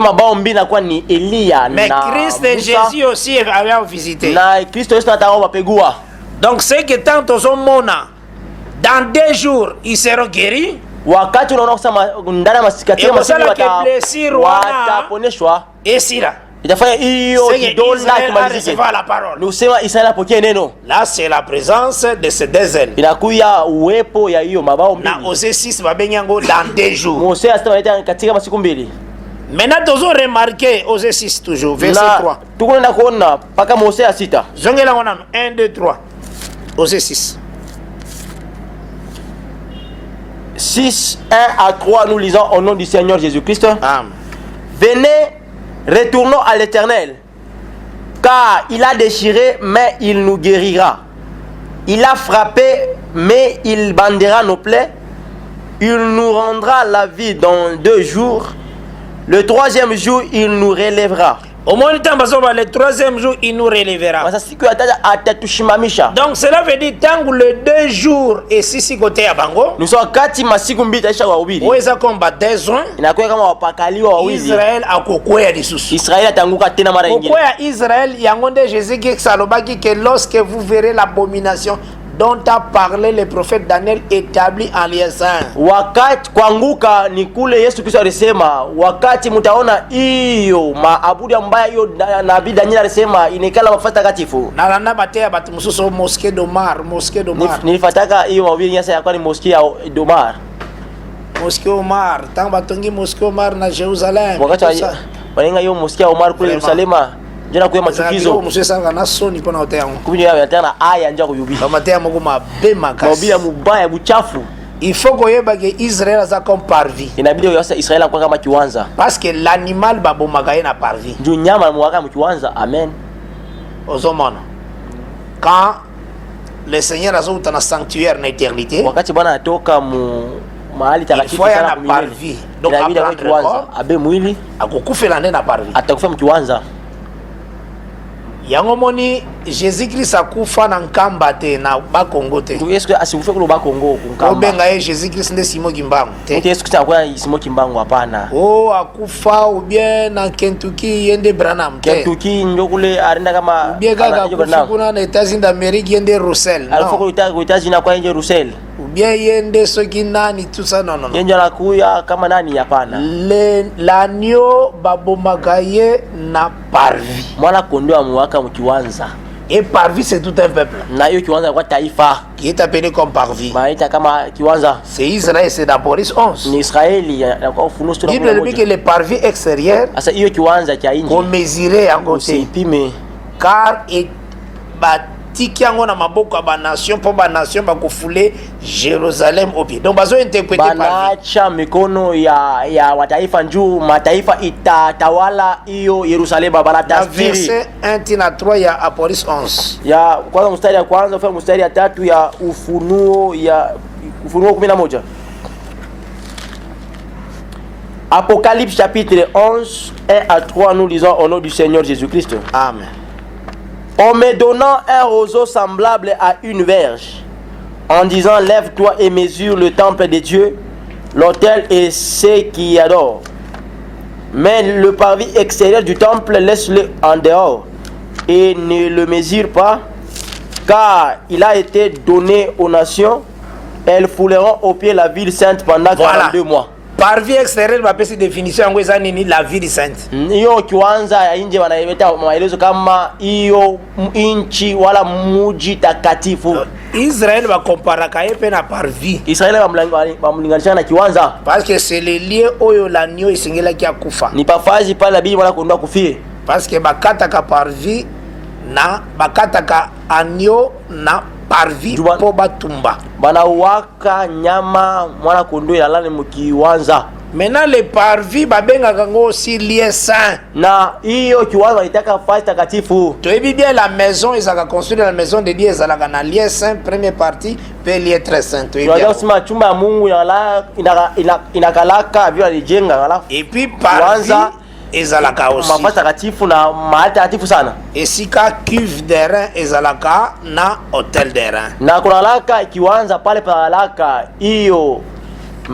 Mais Christ et Jésus aussi avaient visité. Donc, c'est que tant aux hommes, dans 2 jours, ils seront guéris. Et si là, la parole. Là, c'est la présence de ces deux ailes. Dans Osée 6, dans 2 jours. Maintenant, nous avons remarqué Osée 6 toujours, verset 3. 1, 2, 3. Osée 6. 6, 1 à 3, nous lisons au nom du Seigneur Jésus-Christ. Amen. Venez, retournons à l'Éternel, car il a déchiré, mais il nous guérira. Il a frappé, mais il bandera nos plaies. Il nous rendra la vie dans 2 jours. Le 3e jour, il nous relèvera. Au moins le 3e jour, il nous relèvera. Donc cela veut dire tant le 2 jours et 6 côté à Bango. Nous sommes 4 masiku mbili taisha wawili. Où est-ce qu'on bat besoin? Inakuwa kama wapakaliwa wawili. Israël akokwea disusu. Israël atanguka tena mara nyingine. Kokwea Israël yangonde Jésus qui salobaki que lorsque vous verrez l'abomination dont a parlé le prophète Daniel établi en lieu saint. Wakati kuanguka ni kule Yesu Kristo alisema, wakati mtaona hiyo maabudu ambayo hiyo nabii Daniel alisema inekala mafuta takatifu. Na randa batea batu mususu mosquée d'Omar. Nilifataka hiyo mawili nyasa ya kwani mosquée ya d'Omar. Mosquée Omar, tant batongi mosquée Omar na Jerusalem. Wakati walenga hiyo mosquée ya Omar kule Yerusalema. Jana kuya machukizo. Musesa na soni pona hotea. Kubini yao tena aya nja kuyubi. Kama tea mungu mabema kasi. Mobile mubaya buchafu. Il faut koyeba que Israël a comme parvis. Inabidi yose Israël akwa kama kiwanza. Parce que l'animal babomaka na parvis. Ndio nyama mwaka mkiwanza. Amen. Ozomona. Quand le Seigneur a sauté dans le sanctuaire en éternité. Wakati Bwana atoka mahali takatifu sana kumilele. Donc inabidi kiwanza abe mwili akukufela ndena parvi. Atakufa mkiwanza. Yango moni Jésus Christ akufa na nkamba te na bakongo te. Est-ce que asikufe kulo bakongo kunkamba? Obenga ye Jésus Christ nde Simon Kimbangu te. Est-ce que takuwa Simon Kimbangu hapana? Oh akufa ou bien na Kentucky yende Branham te. Kentucky ndio kule arinda kama bien kaka kuna na États-Unis d'Amérique yende Russell. Alifoko aux États-Unis kwa yende Russell. Ou bien yende soki nani tout ça non non. Yende anakuya kama nani hapana. L'agneau babomakaye na parvi. Mwana kondo amuwaka mkiwanza. Et parvi c'est tout un peuple. Na hiyo kiwanza kwa taifa qui est appelé comme parvi. Maita kama kiwanza. C'est Israël, c'est d'Aporis 11. Ni Israeli ya kwa ufunuo sura 11. Bible dit que les parvis extérieurs asa hiyo kiwanza cha nje on mesurer à côté. Usipime car et batiki yango na maboko ba nation pour ba nation ba kufule Jérusalem au pied. Donc bazo interpréter parvi. Banacha mikono ya wataifa njuu mataifa itatawala hiyo Yerusalemu bala tafsiri. Verset 1 tina 3 ya Aporis 11. Ya kwanza mstari ya kwanza ufika mstari ya 3 ya Ufunuo 11. Apocalypse chapitre 11 1 à 3 nous lisons au nom du Seigneur Jésus-Christ. Amen. En me donnant un roseau semblable à une verge, en disant lève-toi et mesure le temple de Dieu, l'autel et ceux qui y adorent. Mais le parvis extérieur du temple laisse-le en dehors et ne le mesure pas, car il a été donné aux nations. Elles fouleront au pied la ville sainte pendant 42 mois. Parvis extérieur va passer définition yango eza nini la ville sainte. Hiyo kiwanza ya nje wanaileta maelezo kama hiyo inchi wala muji takatifu. Israël va comparer kaepe na parvis. Israël va mlinganisha na kiwanza parce que c'est le lieu oyo l'agneau isengela kia kufa. Ni pafazi pale la Biblia wala kuondoa kufie. Parce que bakata ka parvis na bakata ka agneau na parvis po batumba. Bana waka nyama mwana kondo ilalane mkiwanza. Maintenant les parvis babenga kango aussi lieu saint. Na hiyo kiwanza itaka fasi takatifu. Toyebi bien la maison ezaka construire la maison de Dieu ezalaka na lieu saint première partie pe lieu très saint. Tunajua sema chumba ya Mungu inakalaka vile alijenga alafu. Et puis parvis ezalaka aussi mafasi takatifu na mahali takatifu sana. Esika cuve d'airain ezalaka na hôtel d'airain. Na kuna laka kiwanza pale palaka hiyo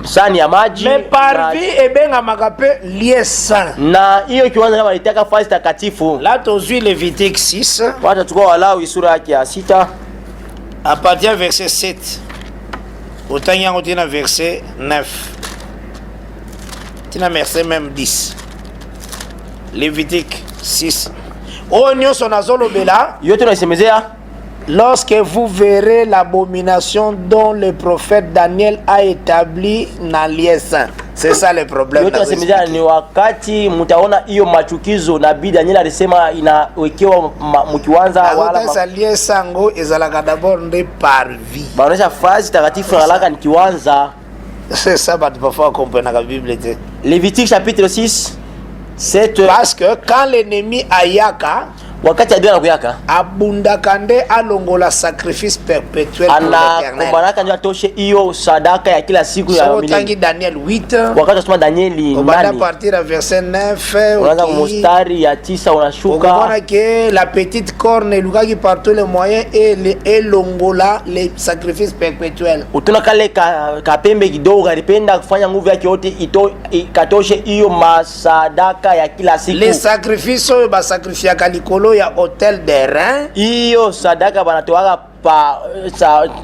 sani ya maji. Mais parvis ebenga makape lieu saint. Na hiyo kiwanza kama litaka fasi takatifu. Là tozui Lévitique 6. Wacha tukao Walawi sura yake ya 6. À partir verset 7. Autant yango tina verset 9. Tina verset même 10. Lévitique 6. Oh nyonso nazolobela yote naisemezea. Lorsque vous verrez l'abomination dont le prophète Daniel a établi dans lieu saint. C'est ça le problème. Yote naisemezea ni wakati mtaona hiyo machukizo nabii Daniel alisema inawekewa mkiwanza wala ça lieu sango ezalaka d'abord nde parvis. Baonesha fasi takatifu alaka ni kiwanza. C'est ça ba parfois comprendre la Bible. Lévitique chapitre 6 parce que quand l'ennemi ayaka wakati adui anakuyaka abundaka nde alongola sacrifice perpétuel pour l'Éternel. Anakubaraka ndio atoshe hiyo sadaka ya kila siku ya milele. Tangi Daniel 8 wakati tunasoma Danieli 8 à partir de verset 9 unaanza mstari ya 9 unashuka. Unaona que la petite corne lukaki par tous les moyens et longola les sacrifices perpétuels. Utuna kale kapembe kidogo alipenda kufanya nguvu yake yote ikatoshe hiyo masadaka ya kila siku. Les sacrifices ba sacrifier kalikolo ya hôtel d'airain. Hiyo sadaka banatoaga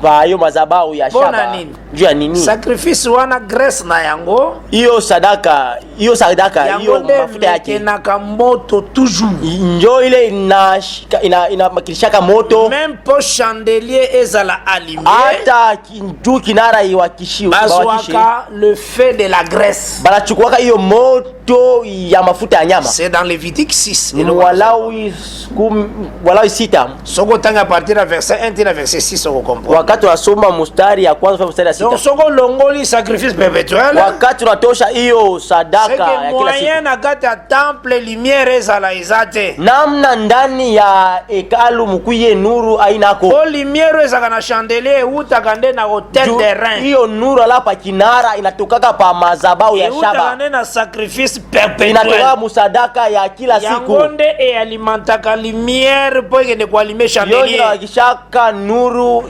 pa hiyo mazabau ya shaba. Juu ya nini? Sacrifice wana grace na yango. Hiyo sadaka hiyo mafuta yake na kamoto toujours. Njo ile inakilishaka moto. Même pour chandelier ezala allumé. Hata juu kinara iwakishi bazwaka le feu de la graisse. Banachukuaka hiyo moto moto ya mafuta ya nyama. C'est dans Lévitique 6. Walawi sita. Soko tanga partir à verset 1 à verset 6 soko comprendre. Wakati unasoma mstari ya kwanza mstari ya 6. Donc soko longoli sacrifice perpétuel. Wakati unatosha hiyo sadaka ya kila siku. Moyen na kati ya temple lumière ezala ezate. Namna ndani ya hekalu mkuye nuru ainako. O lumière ezaka na chandelier uta kande na hôtel de rein. Hiyo nuru alapa kinara inatokaka pa mazabau ya shaba. Uta kande na sacrifice perpétuel. Inatoka musadaka ya kila siku. Yangonde e alimentaka lumière po ikende kuallumer chandelier. Yote kishaka nuru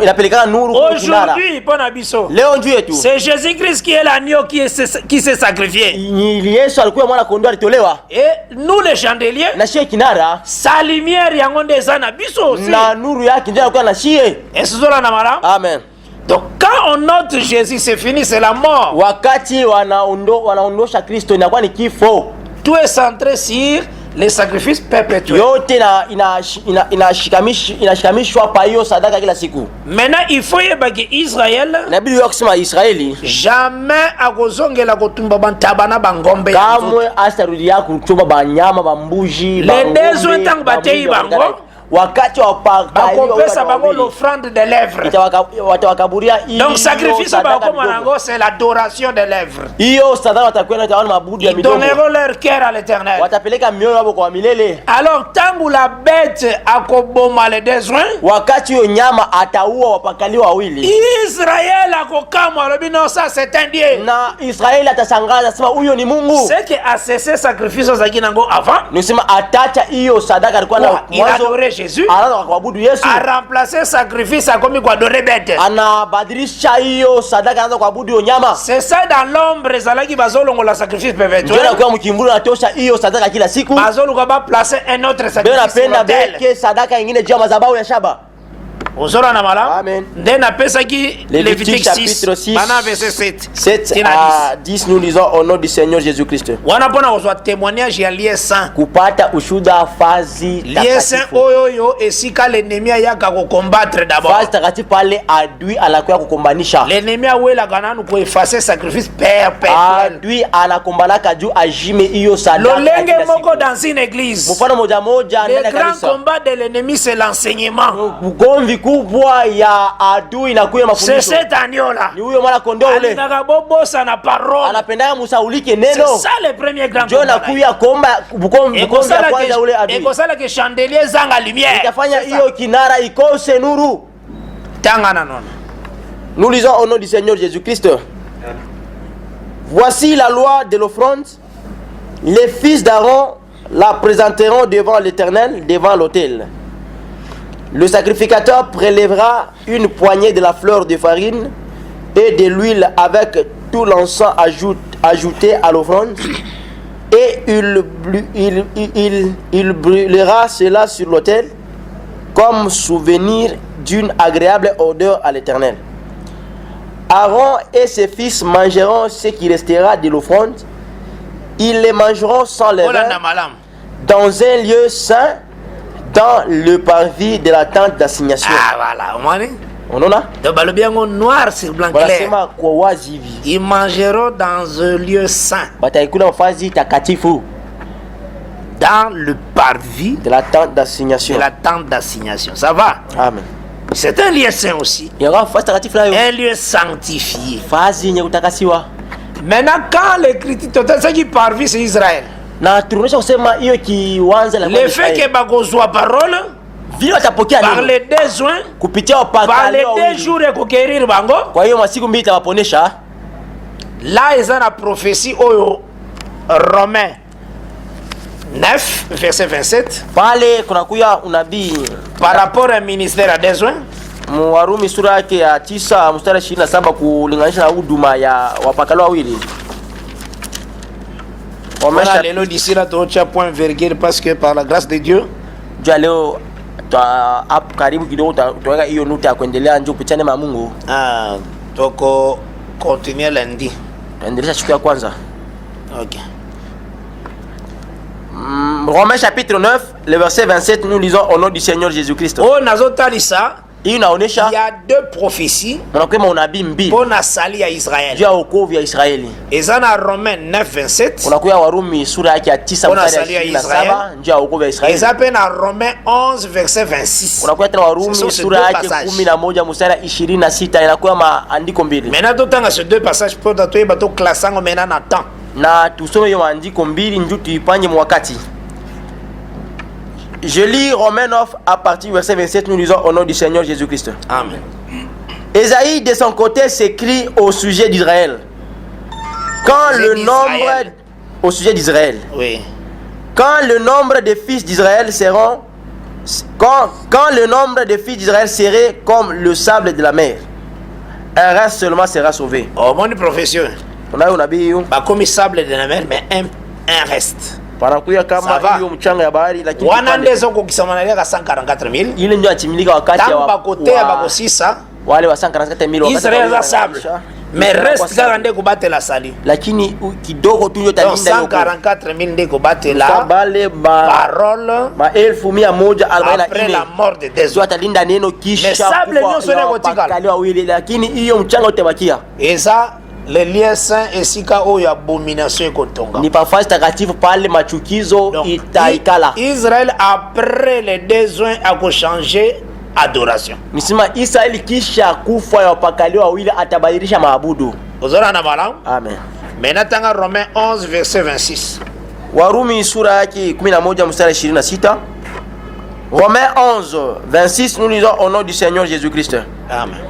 inapelekana nuru kwa kinara. Aujourd'hui pona biso. Leo njoo yetu. C'est Jésus-Christ qui est l'agneau qui s'est sacrifié. Yesu alikuwa mwana kondoo alitolewa. Et nous les chandeliers. Na shie kinara. Sa lumière yangonde sana biso aussi. Na nuru yake ndio alikuwa na shie. Esozola na mara. Amen. Donc quand on note Jésus, c'est fini, c'est la mort. Wakati wanaondosha Kristo inakuwa ni kifo. Tout est centré sur les sacrifices perpétuels. Yote inashikamishwa pa hiyo sadaka kila siku. Maintenant il faut yebaki Israël. Inabidi yo kusema Israeli jamais akozongela kotumba bantabana bangombe. Kamwe asarudia kuchomba banyama bambuji les deux ont tant batei bango. Wakati bakopesa bango l'offrande de lèvres. Watawakaburia hiyo. Donc sacrifice bakoma nango c'est l'adoration des lèvres. Hiyo sadaka watakwenda tawana mabudu ya midomo. Ils donneront leur cœur à l'Éternel. Watapeleka mioyo yao kwa milele. Alors tangu la bête akoboma les deux oins. Wakati hiyo nyama ataua wapakaliwa wawili. Israël akokama lobi non ça c'est un Dieu. Na Israeli atashangaza sema huyo ni Mungu. C'est que a cessé sacrifice za kinango avant. Nisema atacha hiyo sadaka alikuwa na mwanzo. Jésus a remplacé sacrifice a komi kwa dore bête. Anabadilisha hiyo sadaka anaanza kuabudu nyama. C'est ça dans l'ombre ezalaki bazolongo la sacrifice perpétuel. Ndio kwa mkimbulu anatosha hiyo sadaka kila siku. Bazolongo ba placer un autre sacrifice. Ndio napenda beke sadaka nyingine juu ya madhabahu ya shaba. Ozora na mala. Amen. Ndio apesa ki Lévitique 6 bana verset 7 à 10 nous lisons au nom du Seigneur Jésus-Christ. Wana pona kozwa témoignage ya lieu saint. Kupata ushuda fazi lieu saint oyo esika l'ennemi yaka ko combattre d'abord. Fazi takatifu pale adui anakuwa kukombanisha. L'ennemi awela kananu ko effacer sacrifice perpétuel. Adui anakombanaka juu ajime hiyo sadaka. Lolenge moko dans une église. Mfano moja ndani ya kanisa. Le grand combat de l'ennemi c'est l'enseignement. Ugomvi kubwa ya adui na kuya mafundisho. C'est cet agneau là. Ni huyo mwana kondoo ule. Anatakabobosa na parole. Anapenda musaulike neno. C'est ça le premier grand combat. Jona kuya komba bukombi ya kwanza ule adui. Eko sala ke chandelier zanga lumière. Itafanya hiyo kinara ikose nuru. Tangana nono. Nous lisons au nom du Seigneur Jésus-Christ. Voici la loi de l'offrande. Les fils d'Aaron la présenteront devant l'Éternel, devant l'autel. Le sacrificateur prélèvera une poignée de la fleur de farine et de l'huile avec tout l'encens ajouté à l'offrande, et il brûlera cela sur l'autel comme souvenir d'une agréable odeur à l'Éternel. Aaron et ses fils mangeront ce qui restera de l'offrande. Ils les mangeront sans levain dans un lieu saint, dans le parvis de la tente d'assignation. Ah voilà, on en a. Noir sur blanc clair. Ils mangeront dans un lieu saint. Dans le parvis de la tente d'assignation. Ça va? Amen. C'est un lieu saint aussi. Un lieu sanctifié. Maintenant, quand l'écriture totale, c'est qui parvis, c'est Israël. Le fait que bakozwa parole par les deux soins, par les 2 jours et conquérir bango. Là, ils ont la prophétie au Romains 9, verset 27. Par rapport au ministère à des soins. Warumi sura yake ya 9 mstari 27 kulinganisha na huduma ya wapakalo wawili. Voilà, lelo d'ici là tu as point virgule parce que par la grâce de Dieu, leo karibu kidogo tutaweka hiyo nukta ya kuendelea njoo kupitia neema ya Mungu. Toko continuer lundi. Endelea siku ya kwanza. OK. Romains chapitre 9, le verset 27, nous lisons au nom du Seigneur Jésus-Christ. Oh nazotalisa hii inaonesha il y a deux prophéties mnakwema unabii mbili pour nasali ya Israël. juu ya wokovu ya Israeli. Ezana Romains 9:27 Unakuya Warumi sura yake ya 9 mstari ya 27 juu ya wokovu ya Israeli. Ezapena na Romains 11:26. Unakuya tena Warumi sura yake 11 mstari 26 inakuwa maandiko mbili. Maintenant totanga ces deux passages pour tatoye bato classango maintenant na temps. Na tusome hiyo maandiko mbili njoo tuipanye mwakati. Je lis Romains 9 à partir du verset 27, nous lisons au nom du Seigneur Jésus-Christ. Amen. Ésaïe de son côté s'écrit au sujet d'Israël. Quand le nombre au sujet d'Israël. Oui. Quand le nombre de fils d'Israël seront quand le nombre de fils d'Israël serait comme le sable de la mer, un reste seulement sera sauvé. Oh mon professeur. On a un nabii Bah comme sable de la mer mais un reste. Panakuya kama hiyo mchanga ya bahari lakini wanandezo kukisamanalia ka 144,000 ile ndio atimilika wakati ya bakotea bakosisa wale wa 144,000 wakati Israel za sable mais reste kaka nde kubatela sali lakini kidogo tu ndio talinda hiyo 144,000 nde kubatela kabale parole maelfu 144 après la mort de des ndio atalinda neno kisha kali wawili lakini hiyo mchanga utabakia eza le lieu saint esika oyo abomination ekotonga ni pafasi takatifu pale machukizo itaikala. Israël après les besoins a changer adoration. Nisema Israeli kisha kufa ya wapakali wawili atabadilisha maabudu. Ozora na malam. Amen. Menatanga Romains 11 verset 26. Warumi sura yake 11 mstari 26. Romains 11 26, nous lisons au nom du Seigneur Jésus-Christ. Amen.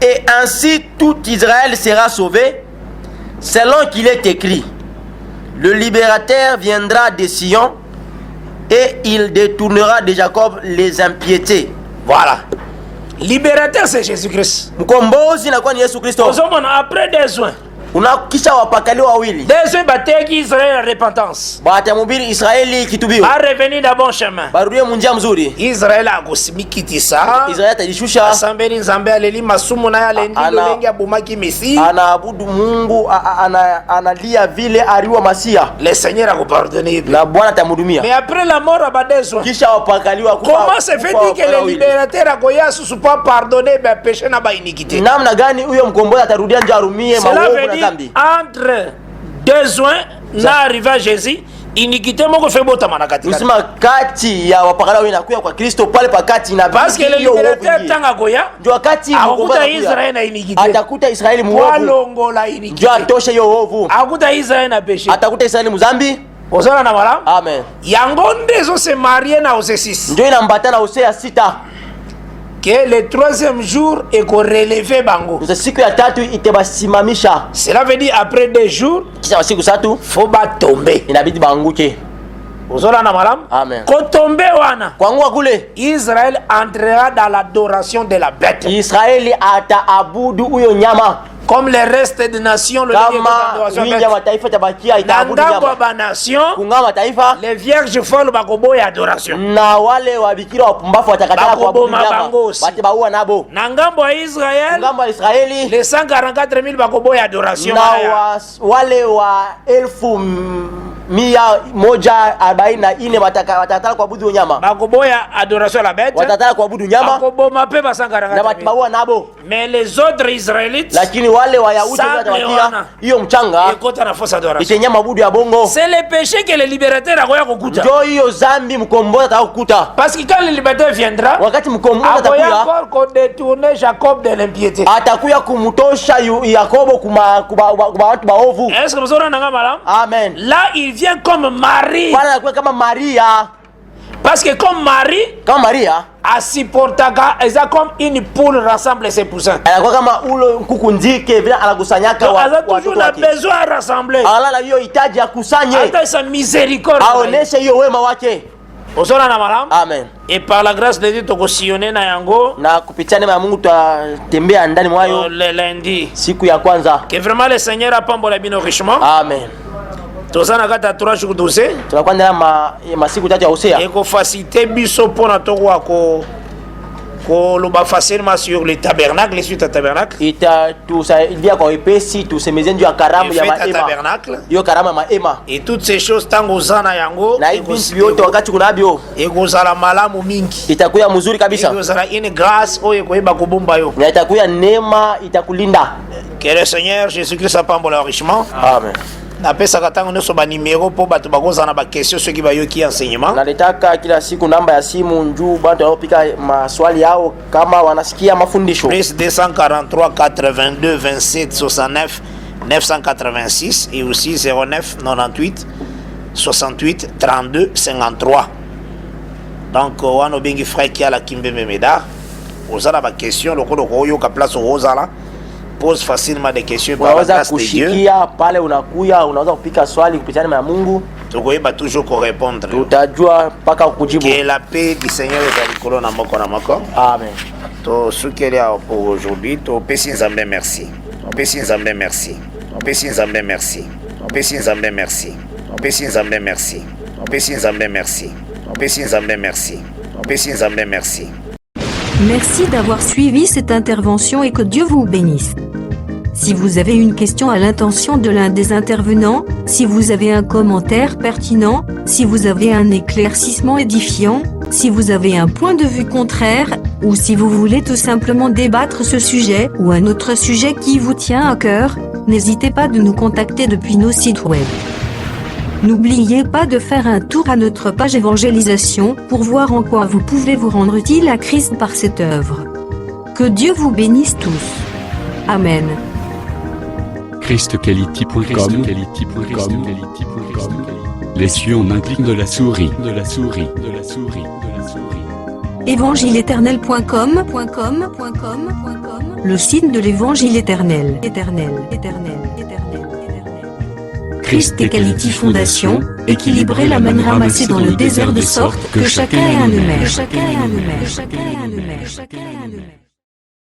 Et ainsi tout Israël sera sauvé, selon qu'il est écrit. Le libérateur viendra de Sion et il détournera de Jacob les impiétés. Voilà. Libérateur c'est Jésus-Christ. Mkombozi na kwa ni Yesu Kristo. Après des soins. Unakisha wapakali wawili. Des bateki Israël la repentance. Batamubiri Israeli kitubio. A revenir dans bon chemin. Barudie munjia mzuri. Israël agosimikitisa. Israeli atajishusha. Asambeni nzambe aleli masumu na yale ndilo lengi abumaki Messi. Anaabudu Mungu analia vile aliwa Masia. Le Seigneur a pardonné. Na Bwana atamhudumia. Mais après la mort abadezo. Kisha wapakaliwa kufa. Comment se fait-il que le libérateur agoya sous pas pardonner ba péché na ba iniquité? Namna gani huyo mkombozi atarudia nje arumie maovu na dhambi? Entre deux soins na arrivé à Jésus, iniquité moko fait bota manakati. Usema kati ya wapakala winakuya kwa Kristo pale pakati na parce que le libérateur tanga goya ndio wakati akuta Israël na iniquité. Atakuta Israeli muovu. Walongola iniquité. Ndio atoshe hiyo uovu. Akuta Israël na péché. Atakuta Israeli mzambi. Ozana na wala? Amen. Yango ndezo se marier na Osée 6. Ndio inambatana Hosea 6. Que le troisième jour est qu'on relève bango. Siku ya tatu itabasimamisha. Cela veut dire après 2 jours, kisha siku tatu faut ba tomber. Inabidi banguke. Ozola na malam? Amen. Ko tomber wana. Kwanguka kule, Israël entrera dans l'adoration de la bête. Israeli ataabudu huyo nyama. Comme les restes des nations, le les vierges folles bakoboya adoration. Na wale wabikira wapumbafu watakataa kuabudu nyama. Batibaua nabo. Na ngambo ya Israel, ngambo ya Israeli, les 144,000 bakoboya adoration. Na wale wa 1,144 watataka kuabudu nyama. Bakoboya adoration la bête. Watataka kuabudu nyama. Bakoboma pe ba 144,000. Na batibaua nabo. Mais les autres Israélites, lakini wale Wayahudi watawatia hiyo mchanga itenye mabudu ya bongo. C'est le péché que le libérateur akoya kukuta. Ndio hiyo zambi mkombozi atakukuta. Parce que quand le libérateur viendra, wakati mkombozi atakuya, akoya encore détourner Jacob de l'impiété. Atakuya kumutosha Yakobo kuma watu baovu. Est-ce que vous avez entendu madame? Amen. Là il vient comme Marie. Bwana anakuwa kama Maria. Parce que comme Maria asipotaka eza comme une poule rassemble ses poussins. Anakuwa kama ulo kuku ndike vile anakusanyaka watu wake. Toujours na besoin à rassembler. Alala hiyo hitaji akusanye. Hata sa miséricorde. Aoneshe hiyo wema wake. Osona na malam? Amen. Et par la grâce de Dieu tokosione na yango. Na kupitia neema ya Mungu tutembea ndani mwayo. Le lundi. Siku ya kwanza. Que vraiment le Seigneur apambola bino richement. Amen. Tozana kata 3 jours d'Osée. Tunakwenda masiku tatu ya Hosea. Eko facilité biso pona toko koloba facilement sur le tabernacle, suite à tabernacle. Il dit encore epesi tous ces maisons du karamu ya maema. Tabernacle. Yo karamu maema. Et toutes ces choses tango zana yango. Na ibintu byote wakati kuna bio. Ekozala malamu mingi. Itakuya mzuri kabisa. Ekozala une grâce oyo koyeba kubumba yo. Na itakuya neema itakulinda. Que le Seigneur Jésus-Christ apambola richement. Amen. Napesaka tango nyonso ba numéro po bato bakozala na ba question soki bayoki enseignement. Nalitaka kila siku namba ya simu njoo bantu wanapika maswali yao kama wanasikia mafundisho. Plus 243 82 27 69 986 et aussi 09 98 68 32 53. Donc wana bengi frère qui a la Kimbe Memeda. Ozala ba question lokolo koyo ka place ozala. Pose facilement des questions par la grâce de Dieu. Pale unakuya unaweza kupika swali kupitia na Mungu. Tukoyeba toujours ko répondre. Tutajua paka kujibu. Que la paix du Seigneur est likolo na moko na moko. Amen. To sukelia pour aujourd'hui, to pesi nzambe merci. To pesi nzambe merci. To pesi nzambe merci. To pesi nzambe merci. To pesi nzambe merci. To pesi nzambe merci. To pesi nzambe merci. To pesi nzambe merci. Merci d'avoir suivi cette intervention et que Dieu vous bénisse. Si vous avez une question à l'intention de l'un des intervenants, si vous avez un commentaire pertinent, si vous avez un éclaircissement édifiant, si vous avez un point de vue contraire, ou si vous voulez tout simplement débattre ce sujet ou un autre sujet qui vous tient à cœur, n'hésitez pas de nous contacter depuis nos sites web. N'oubliez pas de faire un tour à notre page évangélisation pour voir en quoi vous pouvez vous rendre utile à Christ par cette œuvre. Que Dieu vous bénisse tous. Amen. ChristQuality.com. Les cieux en un clic de la souris. Évangile-éternel.com, le site de l'évangile éternel. Christ et Quality Fondation, équilibrer la manne ramassée dans le désert de sorte que chacun ait un humain.